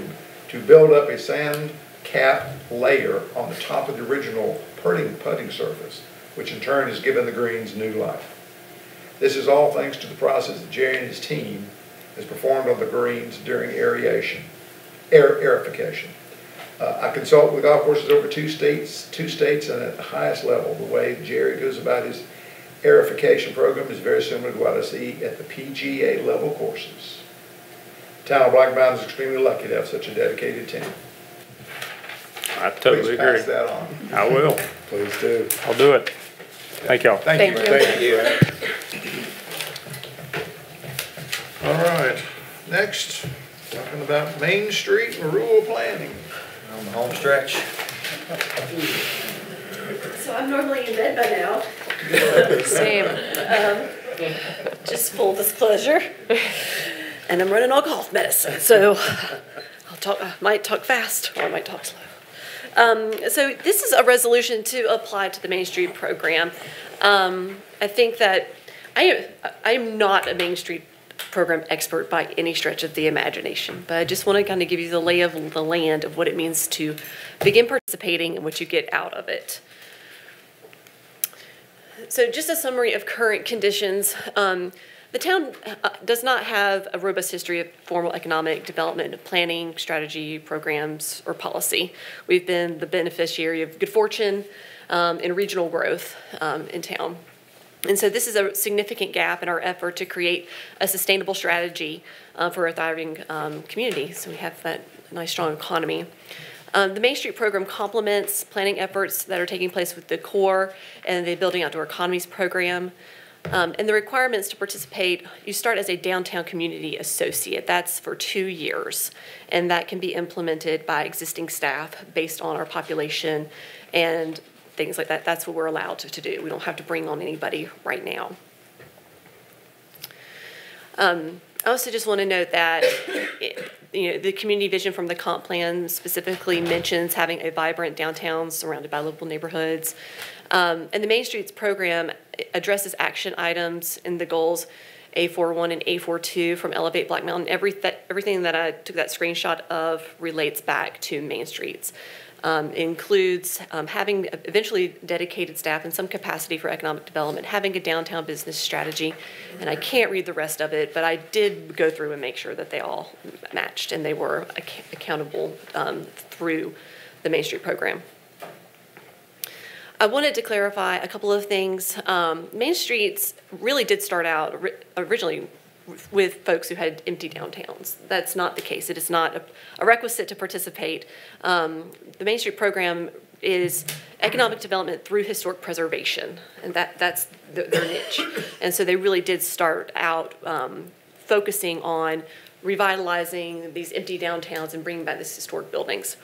to build up a sand cap layer on the top of the original putting surface, which in turn has given the greens new life. This is all thanks to the process that Jerry and his team has performed on the greens during aerification. I consult with golf courses over two states and at the highest level. The way Jerry goes about his aerification program is very similar to what I see at the PGA level courses. The town of Black Mountain is extremely lucky to have such a dedicated team. I totally agree. Please pass that on. I will. Please do. I'll do it. Thank y'all. Thank you. Thank you. All right, next, talking about Main Street and rural planning. On the home stretch. So I'm normally in bed by now. Same. Just full disclosure. And I'm running all golf medicine, so I might talk fast or I might talk slow. So this is a resolution to apply to the Main Street program. I think that I am not a Main Street program expert by any stretch of the imagination, but I just want to kind of give you the lay of the land of what it means to begin participating and what you get out of it. So just a summary of current conditions. The town does not have a robust history of formal economic development, planning, strategy, programs, or policy. We've been the beneficiary of good fortune and regional growth in town. And so this is a significant gap in our effort to create a sustainable strategy for a thriving community. So we have that nice, strong economy. The Main Street program complements planning efforts that are taking place with the CORE and the Building Outdoor Economies program. And the requirements to participate, you start as a downtown community associate. That's for 2 years. And that can be implemented by existing staff based on our population and things like that. That's what we're allowed to do. We don't have to bring on anybody right now. I also just want to note that the community vision from the comp plan specifically mentions having a vibrant downtown surrounded by livable neighborhoods. And the Main Streets program addresses action items in the goals A41 and A42 from Elevate Black Mountain. Everything that I took that screenshot of relates back to Main Streets. Includes having eventually dedicated staff in some capacity for economic development, having a downtown business strategy, and I can't read the rest of it, but I did go through and make sure that they all matched and they were accountable through the Main Street program. I wanted to clarify a couple of things. Main Streets really did start out originally with folks who had empty downtowns. That's not the case. It is not a requisite to participate. The Main Street program is economic development through historic preservation, and that's their niche. And so they really did start out focusing on revitalizing these empty downtowns and bringing back these historic buildings.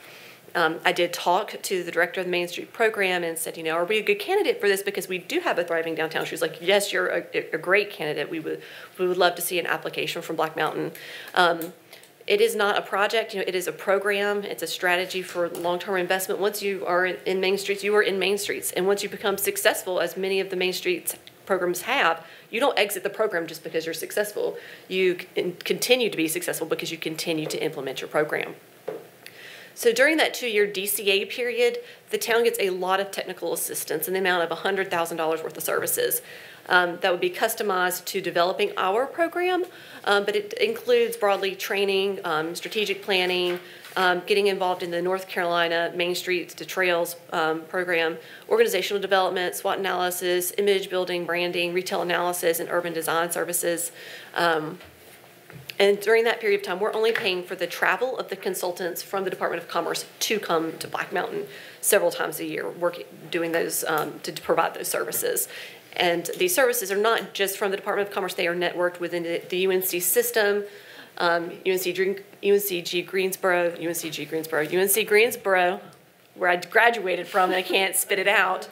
I did talk to the director of the Main Street program and said, are we a good candidate for this? Because we do have a thriving downtown. She was like, yes, you're a great candidate. We would love to see an application from Black Mountain. It is not a project, it is a program. It's a strategy for long-term investment. Once you are in Main Streets, you are in Main Streets. And once you become successful, as many of the Main Streets programs have, you don't exit the program just because you're successful. You continue to be successful because you continue to implement your program. So during that 2-year DCA period, the town gets a lot of technical assistance in the amount of $100,000 worth of services. That would be customized to developing our program, but it includes broadly training, strategic planning, getting involved in the North Carolina Main Streets to Trails program, organizational development, SWOT analysis, image building, branding, retail analysis, and urban design services. And during that period of time, we're only paying for the travel of the consultants from the Department of Commerce to come to Black Mountain several times a year, doing those to provide those services. And these services are not just from the Department of Commerce, they are networked within the UNC system, UNCG Greensboro, where I graduated from and I can't spit it out.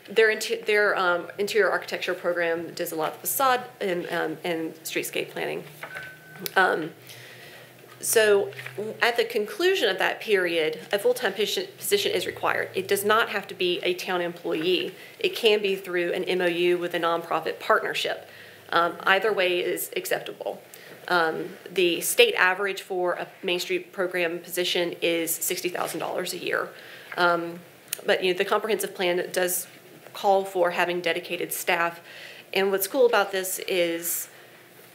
Their interior architecture program does a lot of facade and streetscape planning. So at the conclusion of that period, a full-time position is required. It does not have to be a town employee. It can be through an MOU with a nonprofit partnership. Either way is acceptable. The state average for a Main Street program position is $60,000 a year. But the comprehensive plan does call for having dedicated staff. And what's cool about this is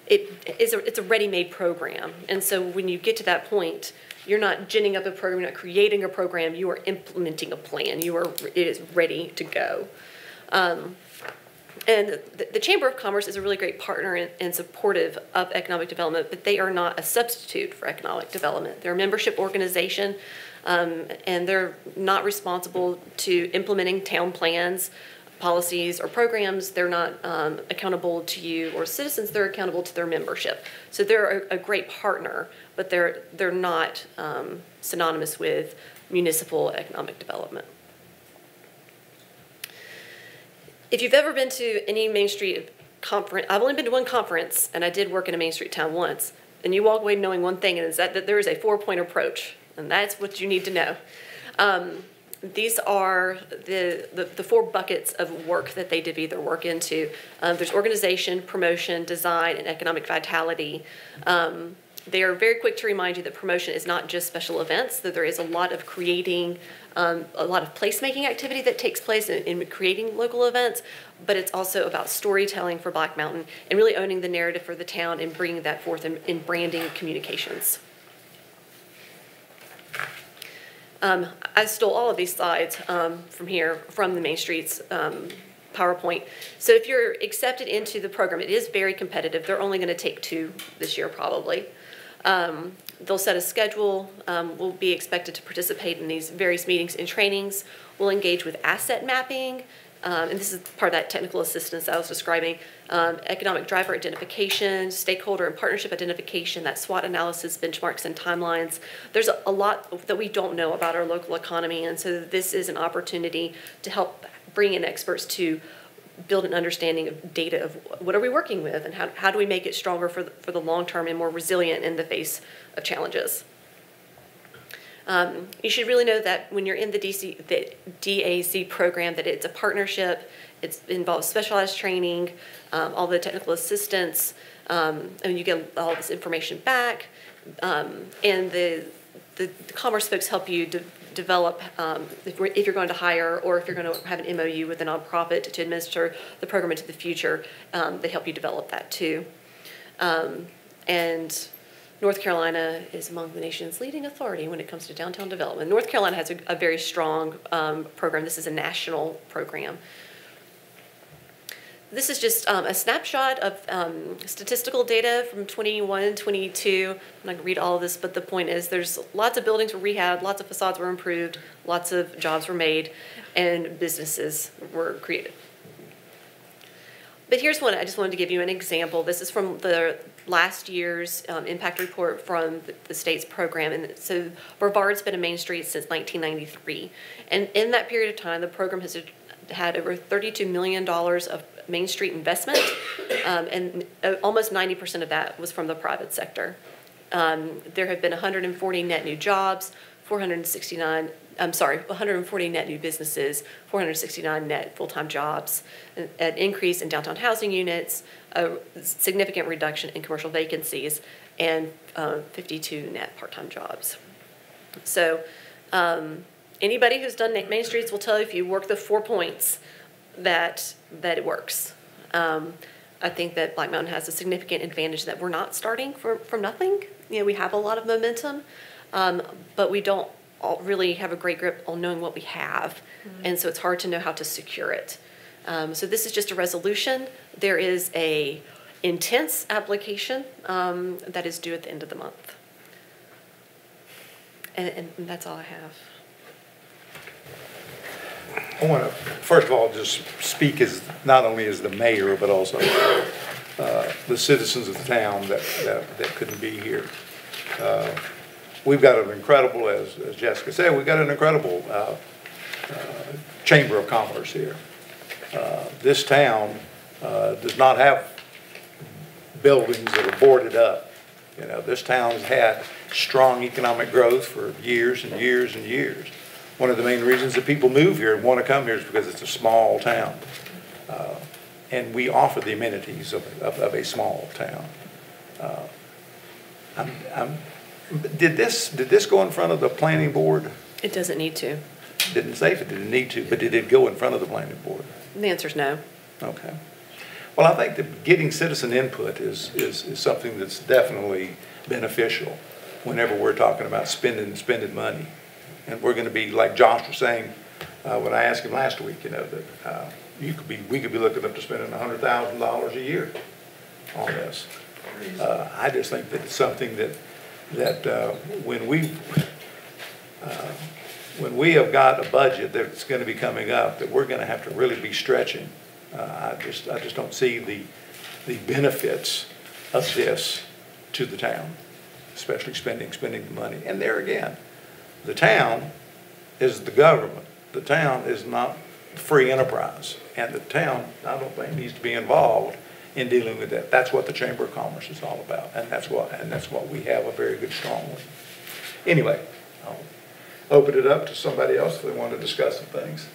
it's a ready-made program. And so when you get to that point, you're not ginning up a program, you're not creating a program, you are implementing a plan. It is ready to go. And the Chamber of Commerce is a really great partner and supportive of economic development, but they are not a substitute for economic development. They're a membership organization, and they're not responsible to implementing town plans, policies, or programs. They're not accountable to you or citizens. They're accountable to their membership. So they're a great partner, but they're not synonymous with municipal economic development. If you've ever been to any Main Street conference, I've only been to one conference, and I did work in a Main Street town once, and you walk away knowing one thing, and it's that there is a 4-point approach, and that's what you need to know. These are the 4 buckets of work that they divvy their work into. There's organization, promotion, design, and economic vitality. They are very quick to remind you that promotion is not just special events, that there is a lot of creating, a lot of placemaking activity that takes place in creating local events, but it's also about storytelling for Black Mountain and really owning the narrative for the town and bringing that forth in branding communications. I stole all of these slides from the Main Streets PowerPoint. So if you're accepted into the program, it is very competitive. They're only going to take 2 this year probably. They'll set a schedule. We'll be expected to participate in these various meetings and trainings. We'll engage with asset mapping, and this is part of that technical assistance I was describing, economic driver identification, stakeholder and partnership identification, that SWOT analysis, benchmarks, and timelines. There's a lot that we don't know about our local economy, and so this is an opportunity to help bring in experts to build an understanding of data of what are we working with and how do we make it stronger for the long term and more resilient in the face of challenges. You should really know that when you're in the DAC program that it's a partnership, it involves specialized training, all the technical assistance, and you get all this information back, and the commerce folks help you develop, if you're going to hire or if you're going to have an MOU with a nonprofit to administer the program into the future, they help you develop that too. And North Carolina is among the nation's leading authority when it comes to downtown development. North Carolina has a very strong program. This is a national program. This is just a snapshot of statistical data from 21, 22. I'm not going to read all of this, but the point is there's lots of buildings were rehabbed, lots of facades were improved, lots of jobs were made, and businesses were created. But here's one, I just wanted to give you an example. This is from the last year's impact report from the state's program. And so Brevard's been a Main Street since 1993. And in that period of time, the program has had over $32 million of Main Street investment, and almost 90% of that was from the private sector. There have been 140 net new jobs, 140 net new businesses, 469 net full-time jobs, an increase in downtown housing units, a significant reduction in commercial vacancies, and 52 net part-time jobs. So anybody who's done Main Streets will tell you if you work the 4 points that it works. I think that Black Mountain has a significant advantage that we're not starting from nothing. You know, we have a lot of momentum, but we don't really have a great grip on knowing what we have. And so it's hard to know how to secure it. So this is just a resolution. There is a intense application that is due at the end of the month. And that's all I have. I want to, first of all, just speak as not only as the mayor, but also the citizens of the town that couldn't be here. We've got an incredible, as Jessica said, we've got an incredible Chamber of Commerce here. This town does not have buildings that are boarded up. You know, this town's had strong economic growth for years and years and years. One of the main reasons that people move here and want to come here is because it's a small town. And we offer the amenities of a small town. Did this go in front of the planning board? It doesn't need to. Didn't say if it didn't need to, but did it go in front of the planning board? The answer is no. Okay. Well, I think that getting citizen input is something that's definitely beneficial whenever we're talking about spending money. And we're going to be, like Josh was saying, when I asked him last week, you know, that we could be looking up to spending $100,000 a year on this. I just think that it's something that when we have got a budget that's going to be coming up, that we're going to have to really be stretching. I just don't see the benefits of this to the town, especially spending the money. And there again, the town is the government. The town is not free enterprise, and the town, I don't think, needs to be involved in dealing with that. That's what the Chamber of Commerce is all about, and that's what we have a very good, strong one. Anyway, I'll open it up to somebody else if they want to discuss some things.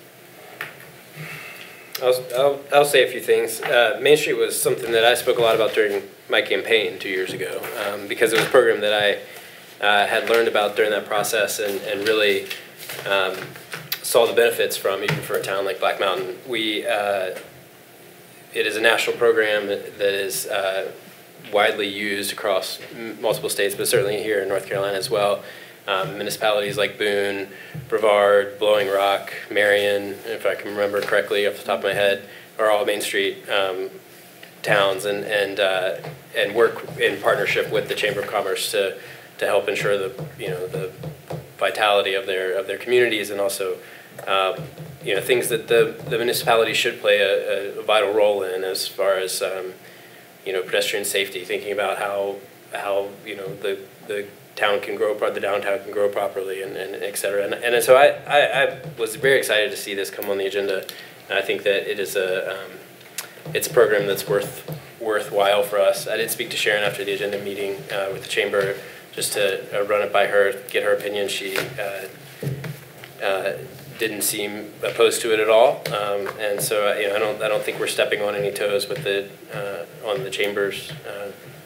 I'll say a few things. Main Street was something that I spoke a lot about during my campaign 2 years ago, because it was a program that I had learned about during that process and really saw the benefits from, even for a town like Black Mountain. It is a national program that is widely used across multiple states, but certainly here in North Carolina as well. Municipalities like Boone, Brevard, Blowing Rock, Marion, if I can remember correctly off the top of my head, are all Main Street towns, and work in partnership with the Chamber of Commerce to help ensure the vitality of their communities, and also things that the municipality should play a vital role in, as far as pedestrian safety, thinking about how the town can grow, the downtown can grow properly, and et cetera. And so I was very excited to see this come on the agenda. And I think that it's a program that's worthwhile for us. I did speak to Sharon after the agenda meeting with the chamber, just to run it by her, get her opinion. She didn't seem opposed to it at all, and so I don't think we're stepping on any toes with on the chamber's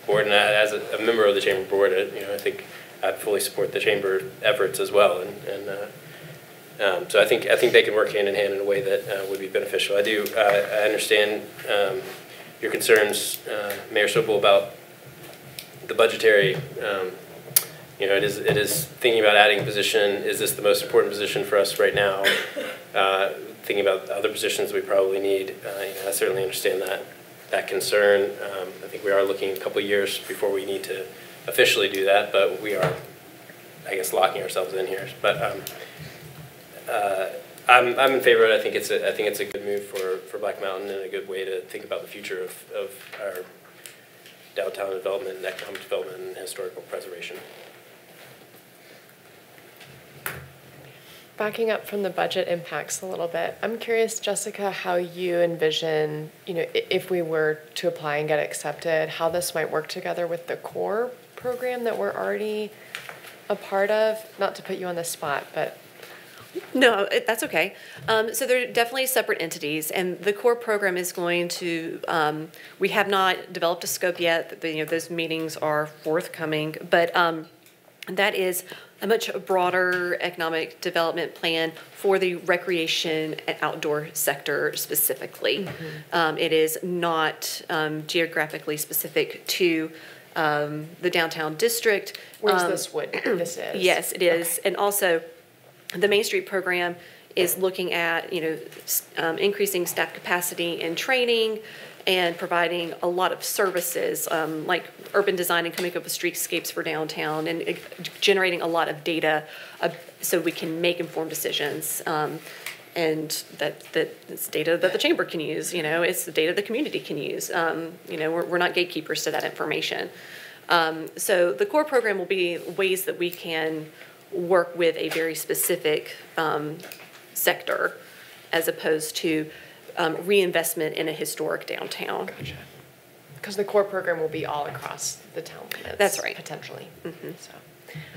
board. And as a member of the chamber board, I think I fully support the chamber efforts as well, and so I think they can work hand in hand in a way that would be beneficial. I understand your concerns, Mayor Sopel, about the budgetary. It is thinking about adding a position. Is this the most important position for us right now? Thinking about other positions we probably need. I certainly understand that concern. I think we are looking a couple of years before we need to officially do that, but we are, I guess, locking ourselves in here. But I'm in favor of it. I think it's a good move for Black Mountain, and a good way to think about the future of downtown development and economic development and historical preservation. Backing up from the budget impacts a little bit, I'm curious, Jessica, how you envision, if we were to apply and get accepted, how this might work together with the core program that we're already a part of? Not to put you on the spot, but. No, that's okay. So they're definitely separate entities, and the core program is going to, we have not developed a scope yet. Those meetings are forthcoming, but that is a much broader economic development plan for the recreation and outdoor sector specifically. It is not geographically specific to the downtown district. Where's this is? Yes, it is. Okay. And also, the Main Street program is looking at, increasing staff capacity and training and providing a lot of services like urban design and coming up with streetscapes for downtown and generating a lot of data so we can make informed decisions. And it's data that the chamber can use, it's the data the community can use. We're not gatekeepers to that information. So the core program will be ways that we can work with a very specific sector as opposed to reinvestment in a historic downtown. Gotcha. Because the core program will be all across the town limits. That's right. Potentially. So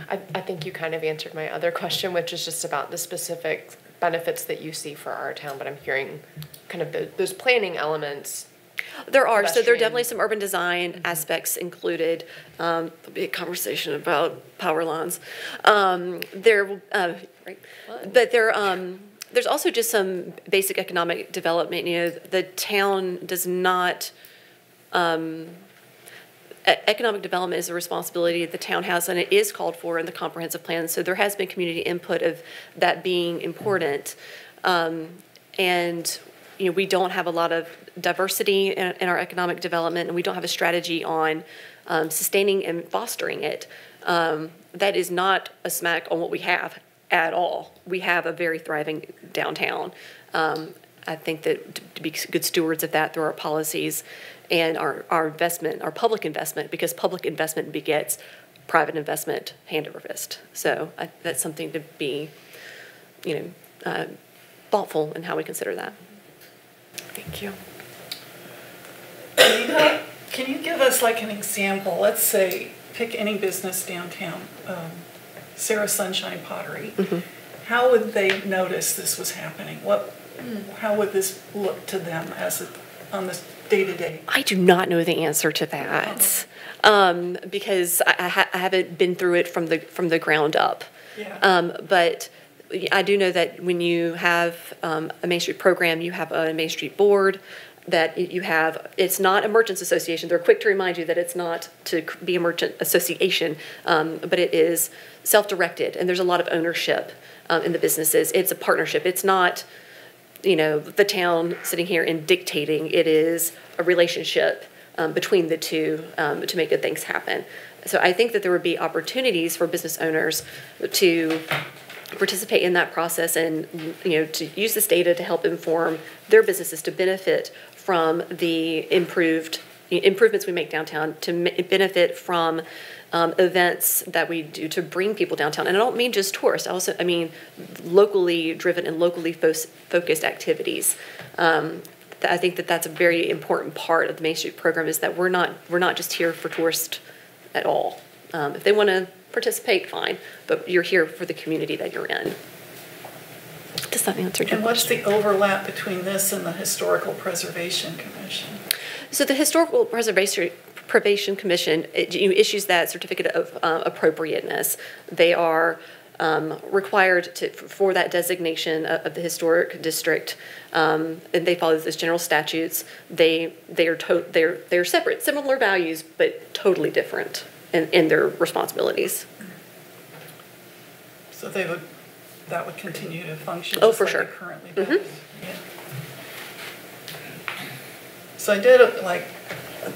I think you kind of answered my other question, which is just about the specific benefits that you see for our town, but I'm hearing kind of those planning elements. There are. So there are definitely some urban design aspects included. There'll be a conversation about power lines. Right. But there's also just some basic economic development. The town does not. Economic development is a responsibility that the town has, and it is called for in the comprehensive plan. So there has been community input of that being important, and we don't have a lot of diversity in our economic development, and we don't have a strategy on sustaining and fostering it. That is not a smack on what we have at all. We have a very thriving downtown. I think that to be good stewards of that through our policies and our investment, our public investment, because public investment begets private investment hand over fist. So that's something to be, thoughtful in how we consider that. Thank you. Can you give us like an example? Let's say, pick any business downtown, Sarah Sunshine Pottery. How would they notice this was happening? How would this look to them on this day-to-day? I do not know the answer to that because I haven't been through it from the ground up. Yeah. But I do know that when you have a Main Street program, you have a Main Street board that you have. It's not a merchants association. They're quick to remind you that it's not to be a merchant association, but it is self-directed, and there's a lot of ownership in the businesses. It's a partnership. It's not, the town sitting here and dictating. It is a relationship between the two to make good things happen. So I think that there would be opportunities for business owners to participate in that process and to use this data to help inform their businesses to benefit from the improvements we make downtown, to benefit from events that we do to bring people downtown. And I don't mean just tourists. I mean locally driven and locally focused activities. I think that that's a very important part of the Main Street program, is that we're not just here for tourists at all. If they want to participate, fine, but you're here for the community that you're in. Does that answer your question? And what's the overlap between this and the Historical Preservation Commission? So the Historical Preservation Commission issues that certificate of appropriateness. They are required for that designation of the historic district, and they follow those general statutes. They're separate, similar values, but totally different in their responsibilities. So that would continue to function. Oh, just for like sure. It currently does. Yeah. So I did a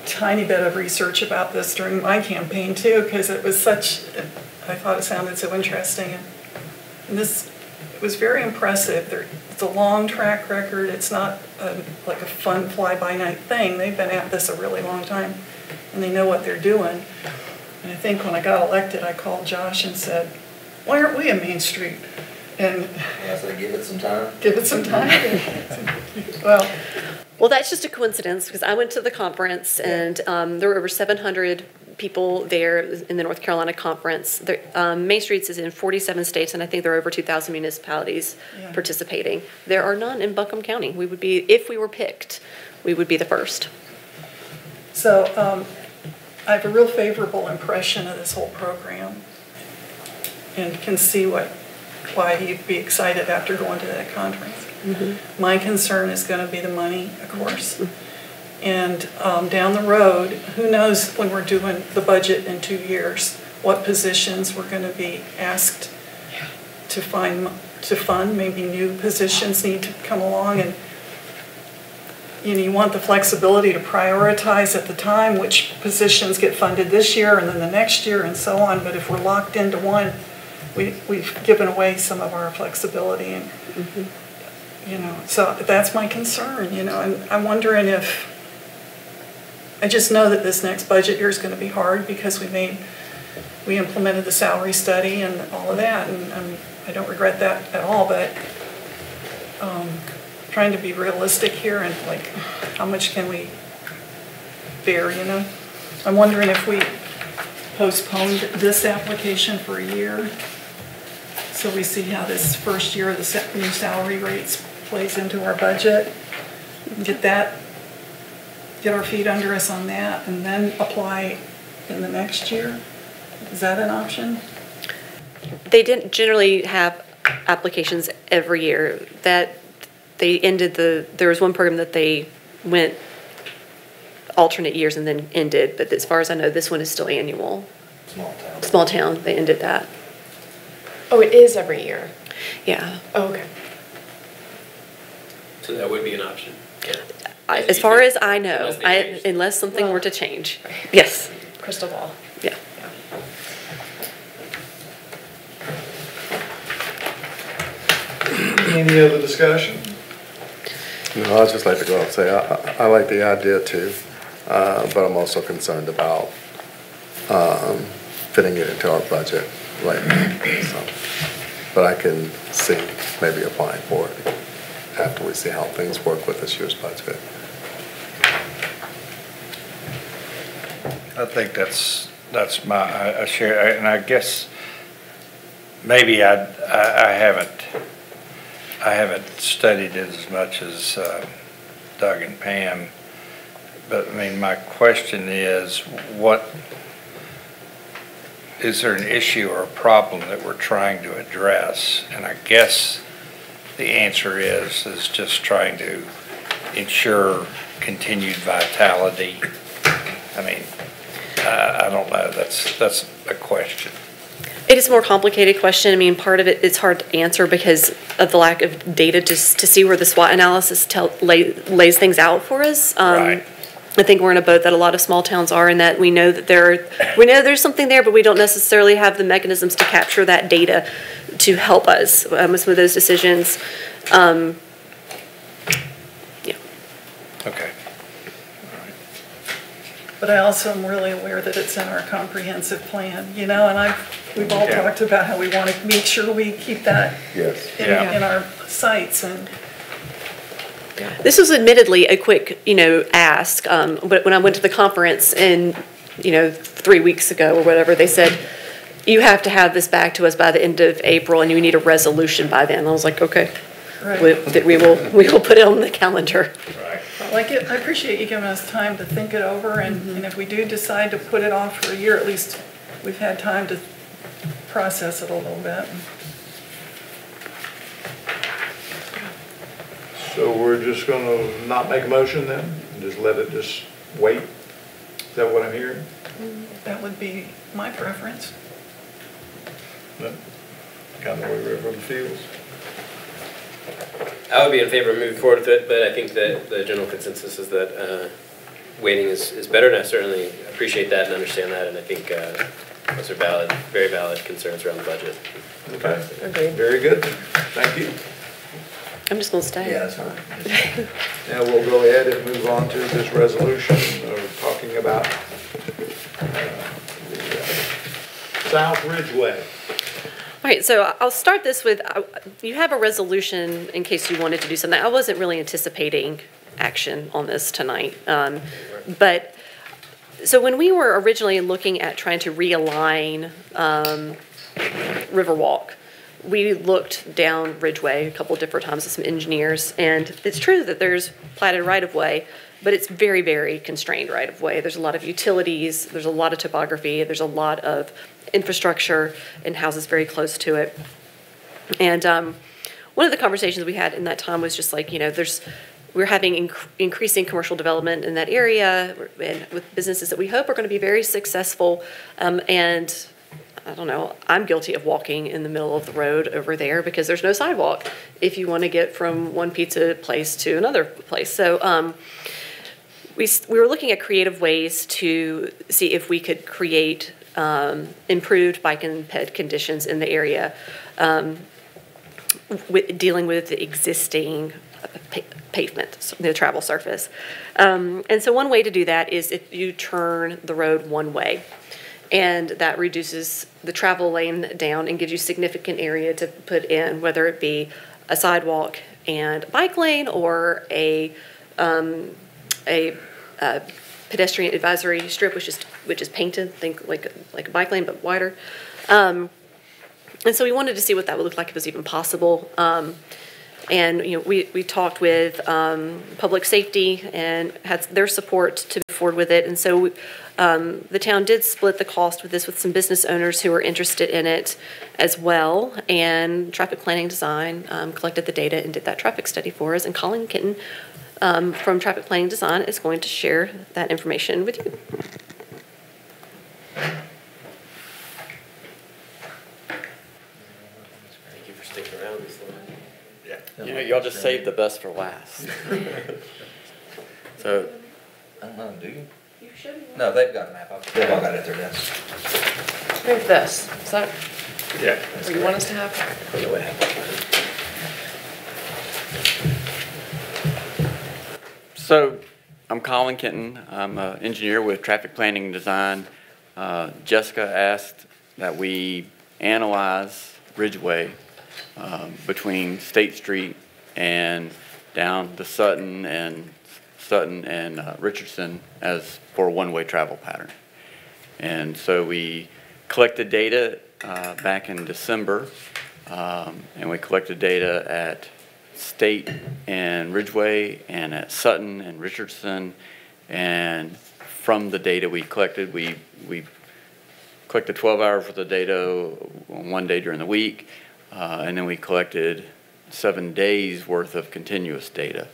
tiny bit of research about this during my campaign too, because it was I thought it sounded so interesting, and it was very impressive. It's a long track record. It's not like a fun fly-by-night thing. They've been at this a really long time. and they know what they're doing. And I think when I got elected, I called Josh and said, why aren't we a Main Street? And I said, give it some time. give it some time. Well, Well, that's just a coincidence because I went to the conference and there were over 700 people there in the North Carolina conference. Main Streets is in 47 states, and I think there are over 2,000 municipalities participating. There are none in Buncombe County. We would be, if we were picked, we would be the first. so I have a real favorable impression of this whole program and can see why he'd be excited after going to that conference. My concern is going to be the money, of course. And down the road, who knows when we're doing the budget in 2 years, what positions we're going to be asked to fund. Maybe new positions need to come along, and you want the flexibility to prioritize at the time which positions get funded this year and then the next year and so on. But if we're locked into one, we've given away some of our flexibility, and so that's my concern. And I'm wondering if. I just know that this next budget year is going to be hard because we implemented the salary study and all of that, and I don't regret that at all, but trying to be realistic here and like how much can we bear, I'm wondering if we postponed this application for a year so we see how this first year of the new salary rates plays into our budget, get our feet under us on that, and then apply in the next year? Is that an option? They didn't generally have applications every year. That they ended there was one program that they went alternate years and then ended, but as far as I know, this one is still annual. Small town, they ended that. Oh, it is every year? Yeah. Oh, okay. So that would be an option. Yeah. As far as I know, unless something were to change. Yes. Crystal ball. Yeah. Any other discussion? No, I'd just like to go out and say, I like the idea too, but I'm also concerned about fitting it into our budget right now. So, but I can see maybe applying for it after we see how things work with this year's budget. I think that's my share, and I guess maybe I haven't studied it as much as Doug and Pam, but I mean, my question is, is there an issue or a problem that we're trying to address? And I guess the answer is just trying to ensure continued vitality. I mean, I don't know, that's a question. It is a more complicated question. I mean, part of it is hard to answer because of the lack of data to see where the SWOT analysis lays things out for us. Right. I think we're in a boat that a lot of small towns are in, that we know that there's something there, but we don't necessarily have the mechanisms to capture that data to help us with some of those decisions. Yeah. Okay. But I also am really aware that it's in our comprehensive plan, and we've all talked about how we want to make sure we keep that in our sights. And this was admittedly a quick, ask, but when I went to the conference and, 3 weeks ago or whatever, they said, you have to have this back to us by the end of April and you need a resolution by then. I was like, okay, right. we will put it on the calendar. Right. I appreciate you giving us time to think it over, and if we do decide to put it off for a year, at least we've had time to process it a little bit. So we're just gonna not make a motion then, and just let it just wait? Is that what I'm hearing? That would be my preference. Kind of the way everyone feels. I would be in favor of moving forward with it, but I think that the general consensus is that waiting is better, and I certainly appreciate that and understand that, and I think those are very valid concerns around the budget. Okay. Agreed. Very good. Thank you. I'm just going to stay. Yeah, that's fine. Now we'll go ahead and move on to this resolution talking about South Ridgeway. All right, so I'll start this with, you have a resolution in case you wanted to do something. I wasn't really anticipating action on this tonight. But, so when we were originally looking at trying to realign Riverwalk, we looked down Ridgeway a couple different times with some engineers, and it's true that there's platted right-of-way, but it's very, very constrained right-of-way. There's a lot of utilities, there's a lot of topography, there's a lot of infrastructure and houses very close to it. And one of the conversations we had in that time was just like, you know, we're having increasing commercial development in that area and with businesses that we hope are going to be very successful. And I don't know, I'm guilty of walking in the middle of the road over there because there's no sidewalk if you want to get from one pizza place to another place. So we were looking at creative ways to see if we could create improved bike and ped conditions in the area, dealing with the existing pavement, the travel surface. And so one way to do that is if you turn the road one way. And that reduces the travel lane down and gives you significant area to put in, whether it be a sidewalk and bike lane or a pedestrian advisory strip, which is painted, think like a bike lane but wider. And so we wanted to see what that would look like if it was even possible. And you know, we talked with public safety and had their support to move forward with it. And so the town did split the cost with this with some business owners who were interested in it as well. And Traffic Planning Design collected the data and did that traffic study for us. And Colin Kitten from Traffic Planning Design is going to share that information with you. Thank you for sticking around this long. You know, y'all just saved the best for last. So, I don't know, do you? No, they've got a map. They've all got it at their desk. Move this. Is that Yeah. what you want us to have? so I'm Colin Kenton. I'm an engineer with Traffic Planning and Design. Jessica asked that we analyze Ridgeway between State Street and down to Sutton and Richardson as for a one-way travel pattern. And so we collected data back in December, and we collected data at State and Ridgeway and at Sutton and Richardson. And from the data we collected, we collected 12 hours worth of data on one day during the week, and then we collected 7 days worth of continuous data.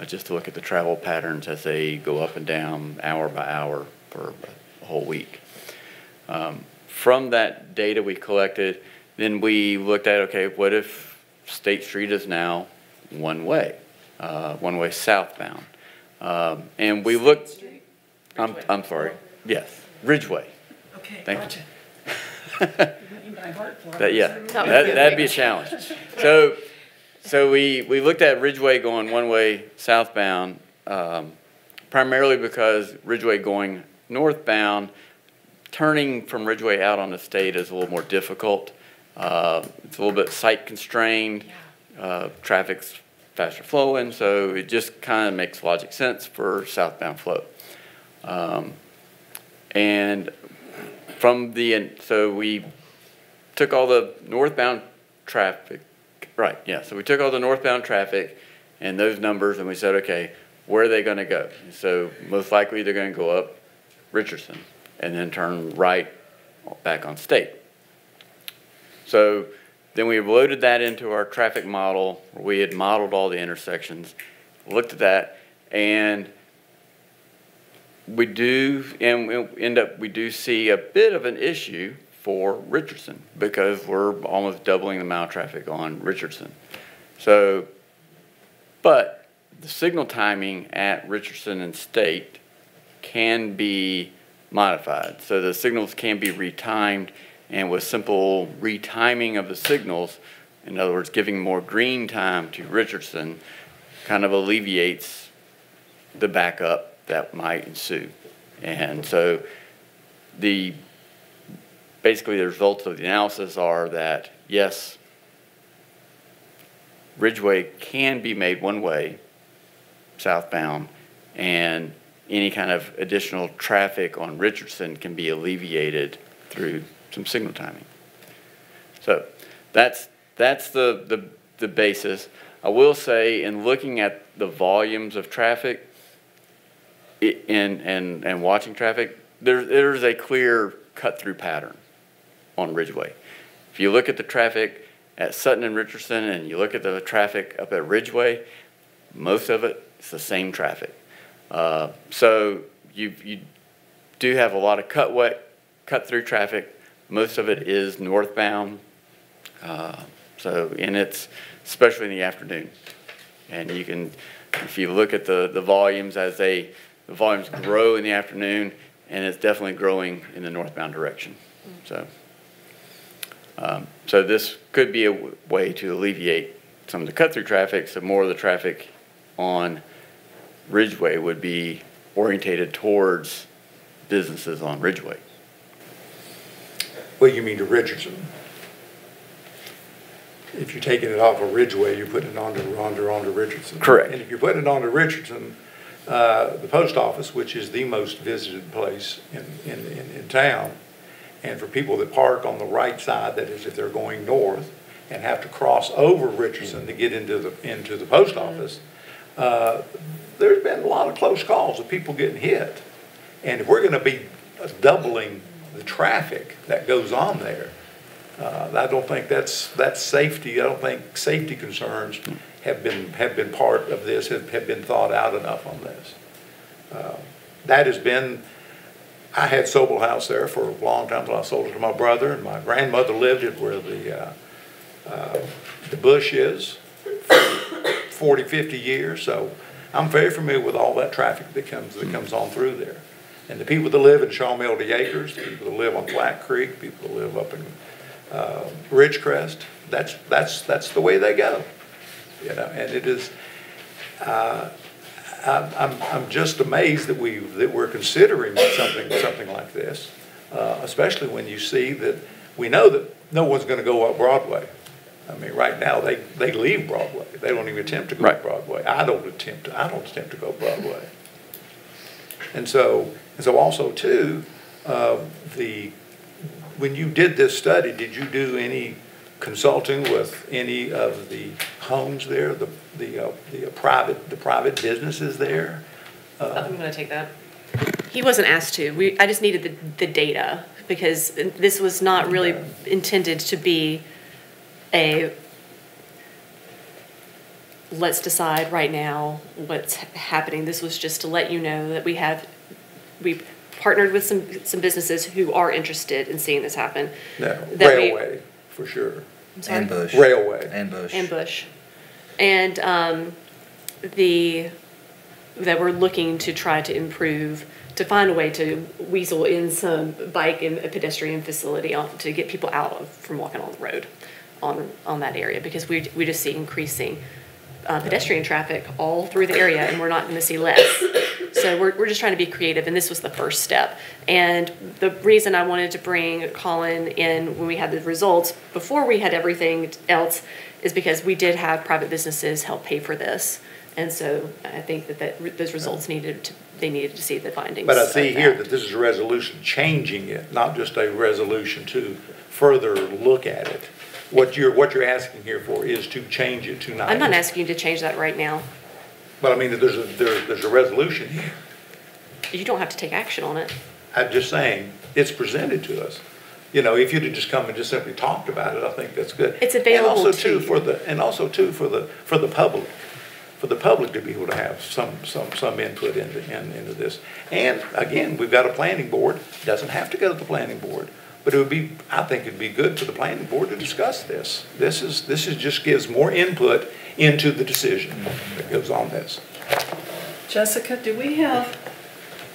Just to look at the travel patterns as they go up and down hour by hour for a whole week. From that data we collected, then we looked at, okay, what if State Street is now one way southbound? And we looked, I'm sorry, yes, Ridgeway. Okay, Thank gotcha. That'd be a challenge. So we looked at Ridgeway going one way southbound, primarily because Ridgeway going northbound, turning from Ridgeway out on the State is a little more difficult. It's a little bit site constrained, traffic's faster flowing, so it just kind of makes logic sense for southbound flow. And from so we took all the northbound traffic. Right, yeah, so we took all the northbound traffic and those numbers and we said, okay, where are they going to go? So most likely they're going to go up Richardson and then turn right back on State. So then we loaded that into our traffic model. We had modeled all the intersections, looked at that, and we do see a bit of an issue for Richardson because we're almost doubling the amount of traffic on Richardson. So, but the signal timing at Richardson and State can be modified. So the signals can be retimed, and with simple retiming of the signals, in other words, giving more green time to Richardson, kind of alleviates the backup that might ensue. And so basically the results of the analysis are that, yes, Ridgeway can be made one way southbound, and any kind of additional traffic on Richardson can be alleviated through some signal timing. So that's the basis. I will say, in looking at the volumes of traffic and watching traffic, there's a clear cut-through pattern on Ridgeway. If you look at the traffic at Sutton and Richardson and you look at the traffic up at Ridgeway, most of it is the same traffic. So you do have a lot of cut-through traffic. Most of it is northbound. And it's especially in the afternoon. And you can, if you look at the volumes as the volumes grow in the afternoon, and it's definitely growing in the northbound direction. So this could be a way to alleviate some of the cut-through traffic, so more of the traffic on Ridgeway would be orientated towards businesses on Ridgeway. Well, you mean to Richardson? If you're taking it off of Ridgeway, you're putting it onto Richardson. Correct. And if you're putting it onto Richardson, the post office, which is the most visited place in town, and for people that park on the right side, that is if they're going north and have to cross over Richardson to get into the post office, there's been a lot of close calls of people getting hit. And if we're going to be doubling the traffic that goes on there, I don't think that's safety. I don't think safety concerns have been part of this, have been thought out enough on this. That has been, I had Sobel House there for a long time until I sold it to my brother, and my grandmother lived it where the bush is for 40, 50 years. So I'm very familiar with all that traffic that comes on through there. And the people that live in Shawmeldy Acres, the people that live on Flat Creek, people that live up in Ridgecrest, that's the way they go. You know, and it is. I'm just amazed that we're considering something like this, especially when you see that we know that no one's going to go up Broadway. I mean, right now they leave Broadway. They don't even attempt to go up Broadway. I don't attempt to go Broadway. And so also too, when you did this study, did you do any consulting with any of the homes there, the private businesses there? I'm going to take that. He wasn't asked to. I just needed the data, because this was not really intended to be a let's decide right now what's happening. This was just to let you know that we've partnered with some businesses who are interested in seeing this happen. No, railway, for sure. And Bush. Railway. And Bush. And Bush. And that we're looking to try to improve, to find a way to weasel in some bike and pedestrian facility to get people out from walking on the road on that area, because we just see increasing pedestrian traffic all through the area, and we're not going to see less. So we're just trying to be creative, and this was the first step. And the reason I wanted to bring Colin in when we had the results, before we had everything else, is because we did have private businesses help pay for this. And so I think that those results needed to see the findings. But I see here that this is a resolution changing it, not just a resolution to further look at it. What you're asking here for is to change it to 9. I'm not asking you to change that right now. But I mean, there's a resolution here. You don't have to take action on it. I'm just saying, it's presented to us. You know, if you'd have just come and just simply talked about it, I think that's good. It's available and also to too you. for the public. For the public to be able to have some input into this. And again, we've got a planning board. It doesn't have to go to the planning board, but I think it'd be good for the planning board to discuss this. This is just gives more input into the decision that goes on this. Jessica, do we have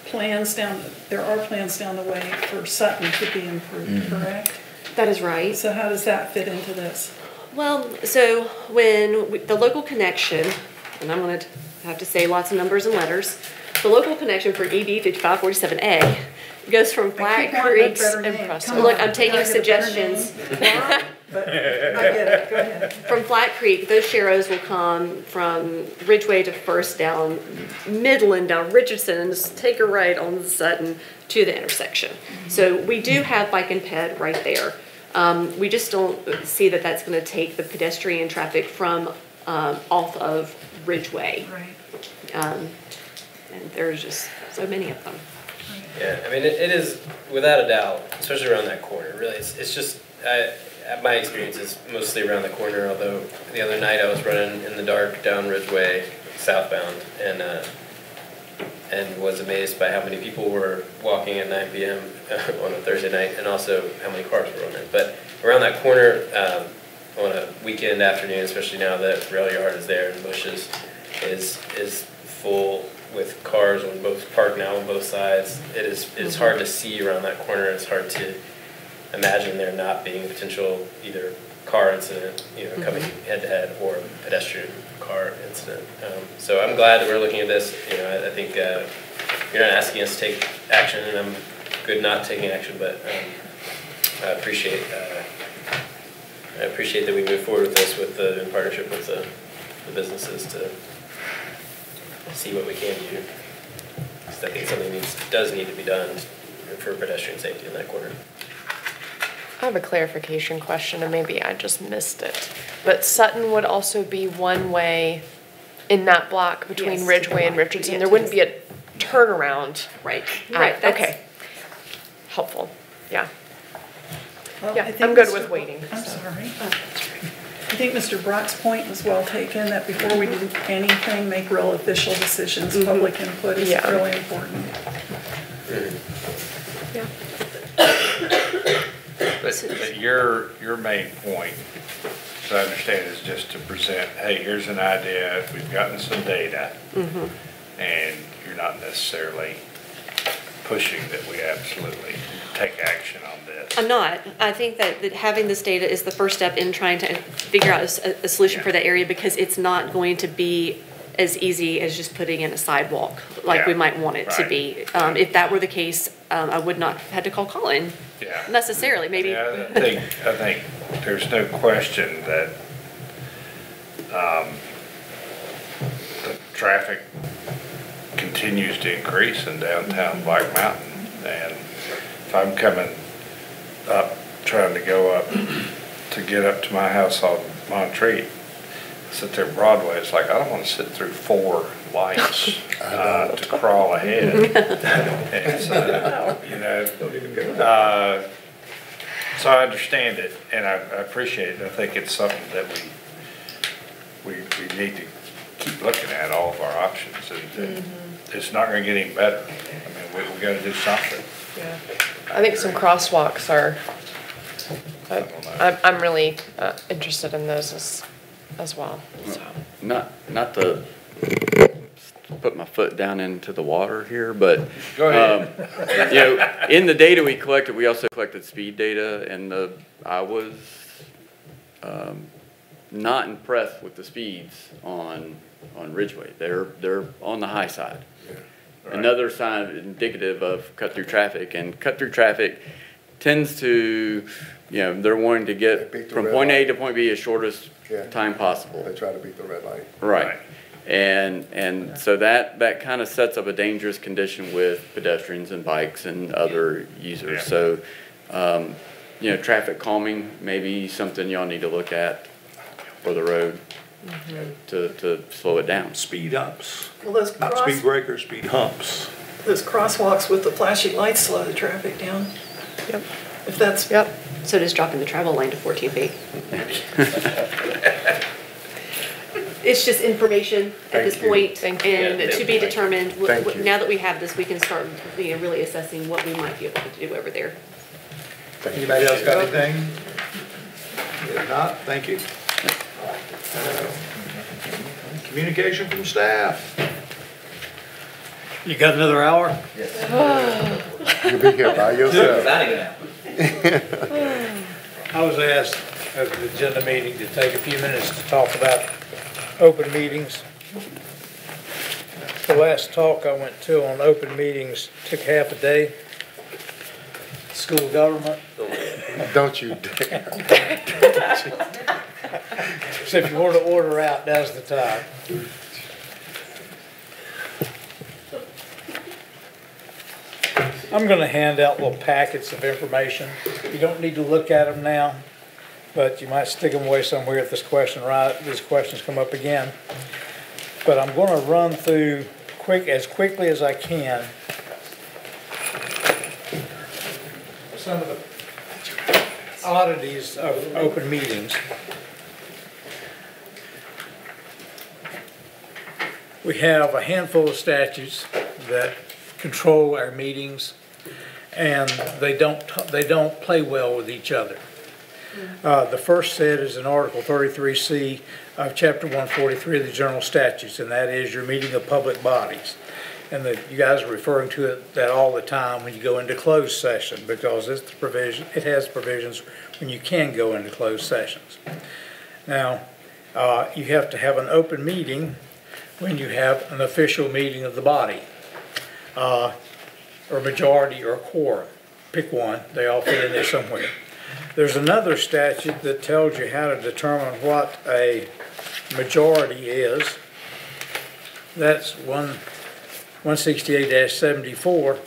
plans there are plans down the way for Sutton to be improved, correct? That is right. So how does that fit into this? Well, so when the local connection, and I'm going to have to say lots of numbers and letters, the local connection for EB 5547A goes from I Black keep wanting a Creek. better name. impressive. Come Look, on, I'm taking can I get a better suggestions. name? But I get it, go ahead. From Flat Creek, those Sharrows will come from Ridgeway to First down Midland, down Richardson, and just take a right on Sutton to the intersection. So we do have bike and ped right there. We just don't see that that's gonna take the pedestrian traffic from, off of Ridgeway. Right. And there's just so many of them. Yeah, I mean, it is without a doubt, especially around that corner, really, it's just, my experience is mostly around the corner, although the other night I was running in the dark down Ridgeway southbound and was amazed by how many people were walking at 9 p.m. on a Thursday night and also how many cars were on it. But around that corner on a weekend afternoon, especially now that rail yard is there and bushes, is full with cars on both, parked now on both sides. It's hard to see around that corner. It's hard to imagine there not being a potential either car incident, coming head to head, or pedestrian car incident. So I'm glad that we're looking at this. I think you're not asking us to take action, and I'm good not taking action, but I appreciate that we move forward with this in partnership with the businesses to see what we can do. Because I think something does need to be done for pedestrian safety in that corner. I have a clarification question, and maybe I just missed it. But Sutton would also be one way in that block between Yes, Ridgeway and Richardson. There wouldn't be a turnaround. Right. Right, That's- okay. Helpful, yeah. Well, Yeah, I think I'm good Mr. with waiting, I'm so. sorry. I think Mr. Brock's point was well taken, that before we do anything, make real official decisions, public input is Yeah. really important. Yeah. But your main point, so I understand, is just to present, hey, here's an idea, we've gotten some data, and you're not necessarily pushing that we absolutely take action on this. I'm not. I think that having this data is the first step in trying to figure out a solution for that area, because it's not going to be as easy as just putting in a sidewalk like we might want it to be. If that were the case, I would not have had to call Colin necessarily, maybe. Yeah, I think there's no question that the traffic continues to increase in downtown Black Mountain. And if I'm coming up, trying to go up to get up to my house on Montreat, sit there Broadway, it's like, I don't want to sit through 4 lights to crawl ahead. And so, so I understand it, and I appreciate it. I think it's something that we need to keep looking at, all of our options, and it's not going to get any better. I mean, we got to do something. Yeah. I think some crosswalks are, I'm really interested in those as well, so. Not to put my foot down into the water here, but Go ahead. in the data we collected, we also collected speed data, and I was not impressed with the speeds on Ridgeway. They're on the high side. Right. Another sign indicative of cut-through traffic, and cut-through traffic tends to, they're wanting to get from point A to point B as shortest time possible. They try to beat the red light. Right. And so that kind of sets up a dangerous condition with pedestrians and bikes and other users. So, traffic calming may be something y'all need to look at for the road to slow it down. Speed humps, Well, those not speed breakers, speed humps. Those crosswalks with the flashing lights slow the traffic down. Yep. If that's. Yep. So does dropping the travel lane to 14 feet. It's just information at this point, and to be determined. Now that we have this, we can start really assessing what we might be able to do over there. Anybody else got anything? If not, thank you. Communication from staff. You got another hour? You'll be here by yourself. I was asked at the agenda meeting to take a few minutes to talk about open meetings. The last talk I went to on open meetings took half a day. School of Government. Don't you dare. So if you were to order out, now's the time. I'm going to hand out little packets of information. You don't need to look at them now, but you might stick them away somewhere if these questions come up again. But I'm going to run through as quickly as I can some of the oddities of open meetings. We have a handful of statutes that control our meetings, and they don't play well with each other. The first set is in Article 33C of Chapter 143 of the General Statutes, and that is your meeting of public bodies. And you guys are referring to that all the time when you go into closed session, because it has provisions when you can go into closed sessions. Now, you have to have an open meeting when you have an official meeting of the body, or majority or quorum. Pick one, they all fit in there somewhere. There's another statute that tells you how to determine what a majority is. That's 168-74,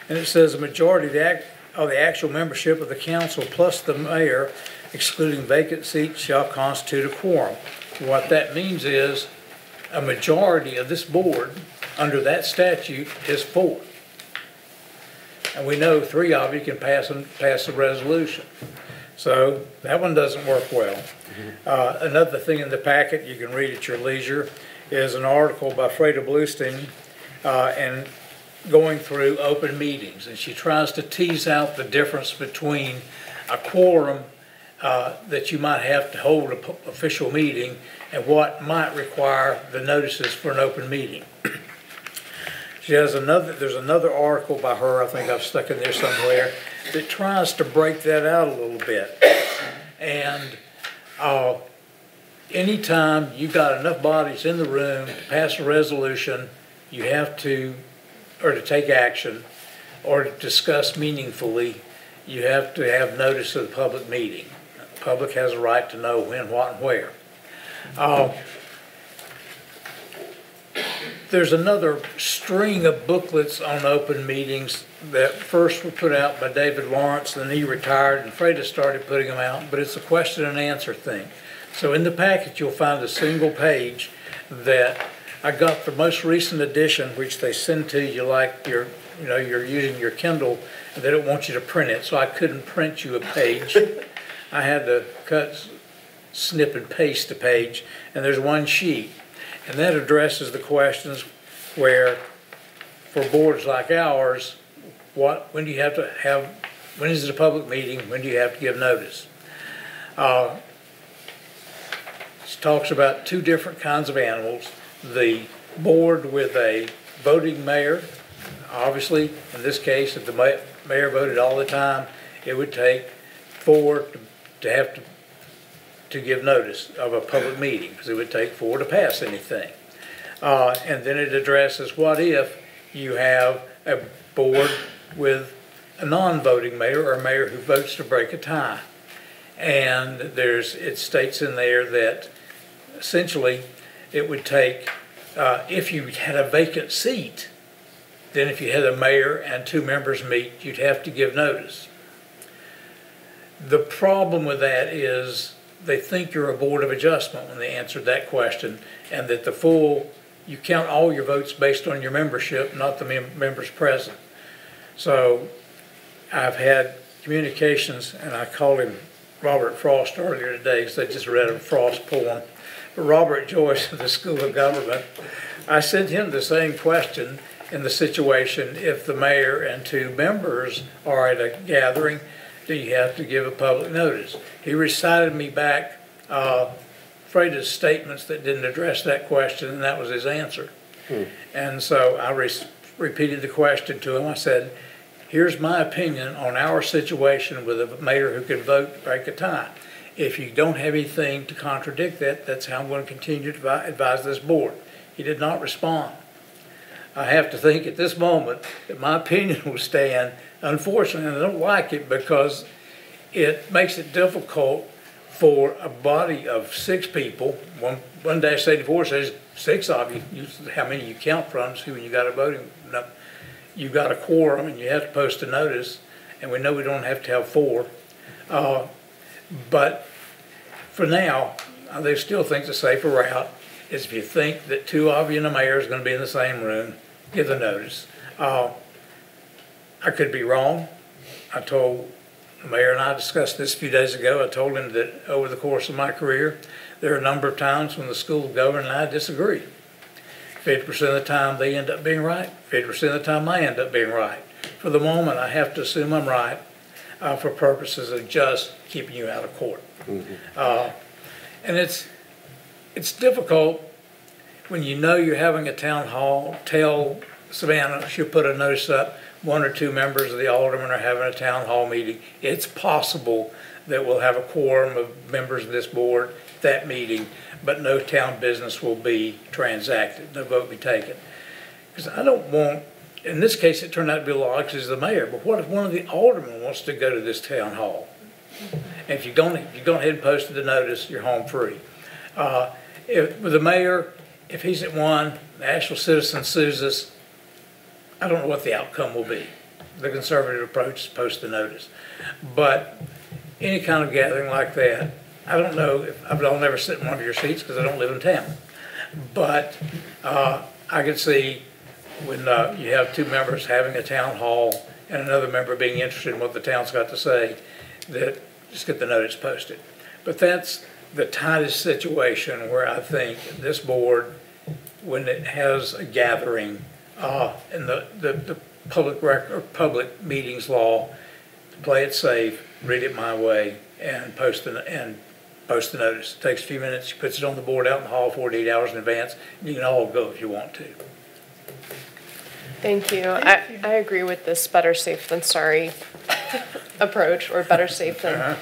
and it says a majority of the actual membership of the council plus the mayor, excluding vacant seats, shall constitute a quorum. What that means is a majority of this board under that statute is 4. And we know 3 of you can pass a resolution. So that one doesn't work well. Another thing in the packet you can read at your leisure is an article by Freda Bluestein and going through open meetings. And she tries to tease out the difference between a quorum that you might have to hold an official meeting and what might require the notices for an open meeting. There's another article by her, I think I've stuck in there somewhere, that tries to break that out a little bit. And anytime you've got enough bodies in the room to pass a resolution, you have to, or to take action, or to discuss meaningfully, you have to have notice of the public meeting. The public has a right to know when, what, and where. There's another string of booklets on open meetings that first were put out by David Lawrence, then he retired, and Freda started putting them out, but it's a question and answer thing. So in the packet, you'll find a single page that I got the most recent edition, which they send to you like you're using your Kindle, and they don't want you to print it, so I couldn't print you a page. I had to snip and paste a page, and there's one sheet. And that addresses the questions where, for boards like ours, when do you have to have, when is it a public meeting, when do you have to give notice? It talks about 2 different kinds of animals. The board with a voting mayor, obviously, in this case, if the mayor voted all the time, it would take 4 to have to give notice of a public meeting, because it would take 4 to pass anything. And then it addresses what if you have a board with a non-voting mayor or a mayor who votes to break a tie. And it states in there that essentially it would take, if you had a vacant seat, then if you had a mayor and 2 members meet, you'd have to give notice. The problem with that is they think you're a board of adjustment when they answered that question, and that you count all your votes based on your membership, not the members present. So I've had communications, and I called him Robert Frost earlier today because I just read a Frost poem. But Robert Joyce of the School of Government, I sent him the same question in the situation if the mayor and 2 members are at a gathering, do you have to give a public notice? He recited me back Freda's statements that didn't address that question, and that was his answer. And so I repeated the question to him. I said, here's my opinion on our situation with a mayor who can vote to break a tie. If you don't have anything to contradict that, that's how I'm going to continue to advise this board. He did not respond. I have to think at this moment that my opinion will stand. Unfortunately, I don't like it because it makes it difficult for a body of 6 people. 1-84 says 6 of you, how many you count from, see when you got a voting, you got a quorum and you have to post a notice, and we know we don't have to have 4. But for now, they still think the safer route is if you think that 2 of you and the mayor is going to be in the same room, give the notice. I could be wrong. I told the mayor, and I discussed this a few days ago, I told him that over the course of my career, there are a number of times when the school governor and I disagree. 50% of the time they end up being right, 50% of the time I end up being right. For the moment, I have to assume I'm right for purposes of just keeping you out of court. And it's difficult when you know you're having a town hall. Tell Savannah she'll put a notice up, 1 or 2 members of the aldermen are having a town hall meeting. It's possible that we'll have a quorum of members of this board at that meeting, but no town business will be transacted, no vote be taken. Because I don't want, in this case it turned out to be law because he's the mayor, but what if one of the aldermen wants to go to this town hall? And if you've gone ahead and posted the notice, you're home free. With the mayor, if he's at one, the Asheville citizen sues us, I don't know what the outcome will be. The conservative approach is post the notice. But any kind of gathering like that, I don't know, I'll never sit in one of your seats because I don't live in town. But I could see when you have 2 members having a town hall and another member being interested in what the town's got to say, that just get the notice posted. But that's the tightest situation where I think this board, when it has a gathering, and the public meetings law, play it safe, read it my way, and post the notice. It takes a few minutes, she puts it on the board out in the hall 48 hours in advance, and you can all go if you want to. Thank you. I agree with this better safe than sorry approach, or better safe than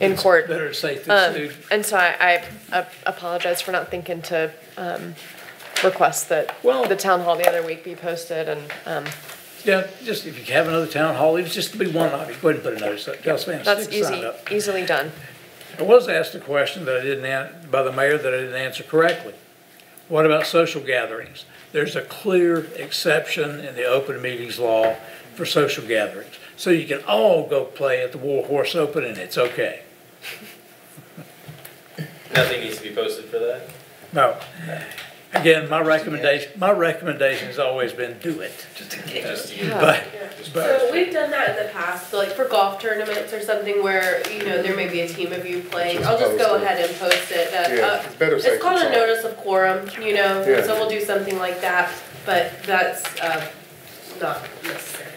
in court. Better safe than sued. And so I apologize for not thinking to request that the town hall the other week be posted, and yeah, just if you have another town hall, it's just to be one of you, go ahead and put a notice up. That's easily done. I was asked a question that I didn't by the mayor that I didn't answer correctly. What about social gatherings? There's a clear exception in the open meetings law for social gatherings. So you can all go play at the War Horse Open and it's okay. Nothing needs to be posted for that? No. Again, my recommendation has always been do it. So we've done that in the past, so like for golf tournaments or something where, you know, there may be a team of you playing. I'll just go ahead and post it. It's called a notice of quorum, you know, so we'll do something like that, but that's not necessary.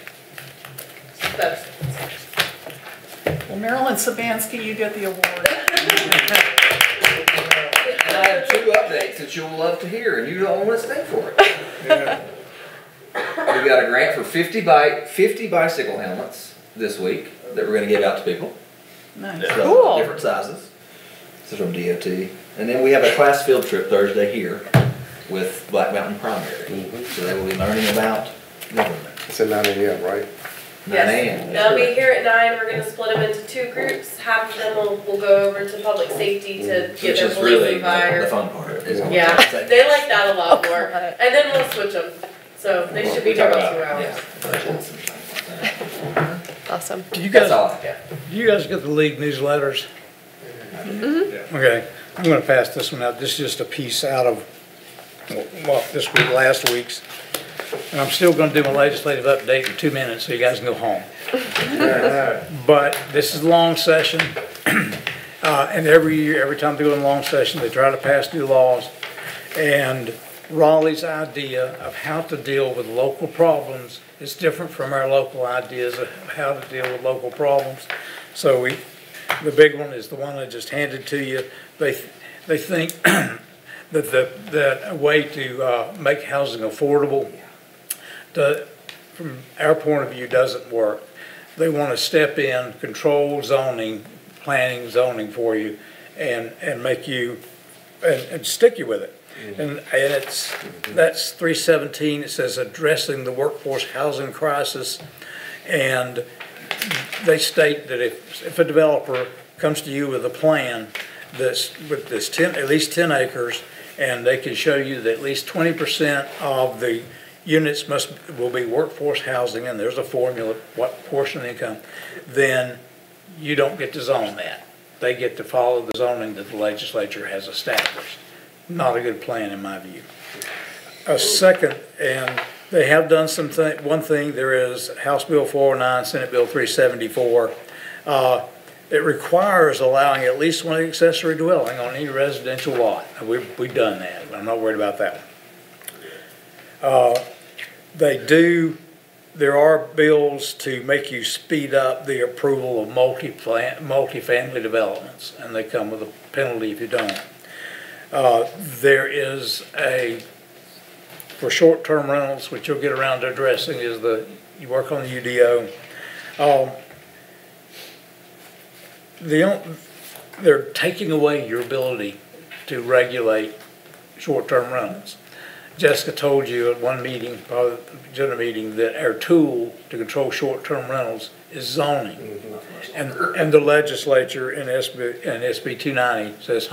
Well, Marilyn Sabansky, you get the award. And I have 2 updates that you'll love to hear, and you don't want to stay for it. We got a grant for 50 bicycle helmets this week that we're going to give out to people. Nice. So, cool. Different sizes. This is from DOT. And then we have a class field trip Thursday here with Black Mountain Primary. So they will be learning about government. It's at 9 a.m., right? 9 a.m. They'll be here at 9. We're going to split them into 2 groups. Half of them will go over to public safety to get their policing fire. The fun part. Yeah, they like that a lot more. And then we'll switch them. So they should be here about 2 hours. Awesome. Do you guys get the league newsletters? Mm-hmm. Okay, I'm going to pass this one out. This is just a piece out of, well, this week, last week's. And I'm still going to do my legislative update in 2 minutes so you guys can go home. But this is a long session. And every year, every time they go in long session, they try to pass new laws. And Raleigh's idea of how to deal with local problems is different from our local ideas of how to deal with local problems. So the big one is the one I just handed to you. They think that a way to make housing affordable, from our point of view, doesn't work. They want to step in, control zoning, planning zoning for you, and make you and stick you with it. And that's 317, it says addressing the workforce housing crisis. And they state that if a developer comes to you with a plan with this at least 10 acres, and they can show you that at least 20% of the units will be workforce housing, and there's a formula, what portion of income, then you don't get to zone that. They get to follow the zoning that the legislature has established. Not a good plan in my view. A second, and they have done one thing, there is House Bill 409, Senate Bill 374. It requires allowing at least one accessory dwelling on any residential lot. And we've done that. I'm not worried about that one. There are bills to make you speed up the approval of multifamily developments, and they come with a penalty if you don't. There is for short-term rentals, which you'll get around to addressing, you work on the UDO. They're taking away your ability to regulate short-term rentals. Jessica told you at one meeting, probably agenda meeting, that our tool to control short-term rentals is zoning. And the legislature in SB 290 says,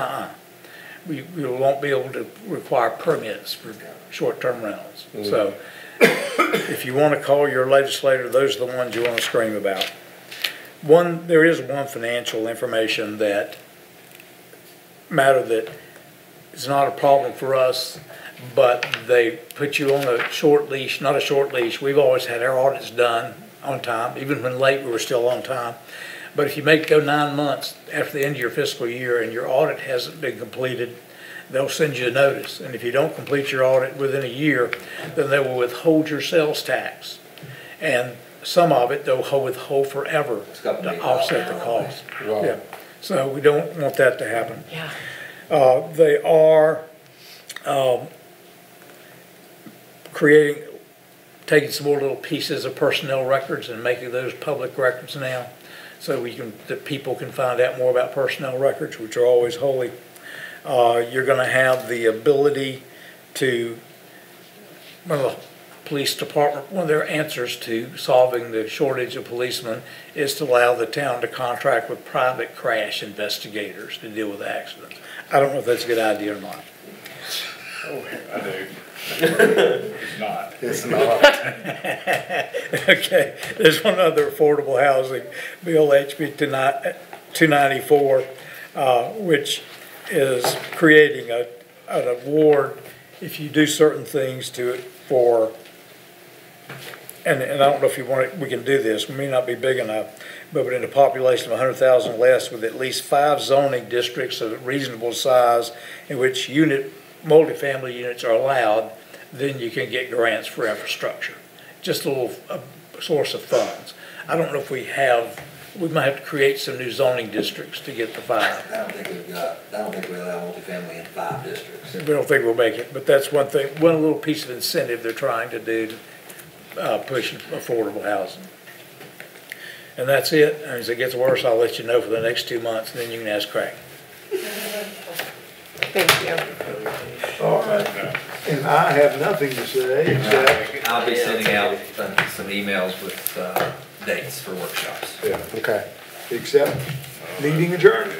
we won't be able to require permits for short-term rentals. So if you want to call your legislator, those are the ones you want to scream about. There is one financial information that is not a problem for us, but they put you on a short leash, not a short leash. We've always had our audits done on time. Even when late, we were still on time. But if you go 9 months after the end of your fiscal year and your audit hasn't been completed, they'll send you a notice. And if you don't complete your audit within a year, then they will withhold your sales tax. And some of it they'll withhold forever to offset the cost. Wow. Yeah. So we don't want that to happen. Yeah. They are taking some more little pieces of personnel records and making those public records now, so that people can find out more about personnel records, which are always holy. You're going to have the ability to, the police department, one of their answers to solving the shortage of policemen is to allow the town to contract with private crash investigators to deal with accidents. I don't know if that's a good idea or not. Oh, I do. It's not. It's not. Okay, there's one other affordable housing bill, HB 294, which is creating an award if you do certain things to it and I don't know if we can do this, we may not be big enough, but in a population of 100,000 less with at least 5 zoning districts of reasonable size in which multifamily units are allowed, then you can get grants for infrastructure. Just a source of funds. I don't know if we might have to create some new zoning districts to get the 5. I don't think we allow multifamily in 5 districts. We don't think we'll make it, but that's one thing, one little piece of incentive they're trying to do to push affordable housing. And that's it. And as it gets worse, I'll let you know for the next 2 months, and then you can ask Craig. Thank you. All right. And I have nothing to say except I'll be sending out some emails with dates for workshops. Yeah, okay. except meeting adjourned.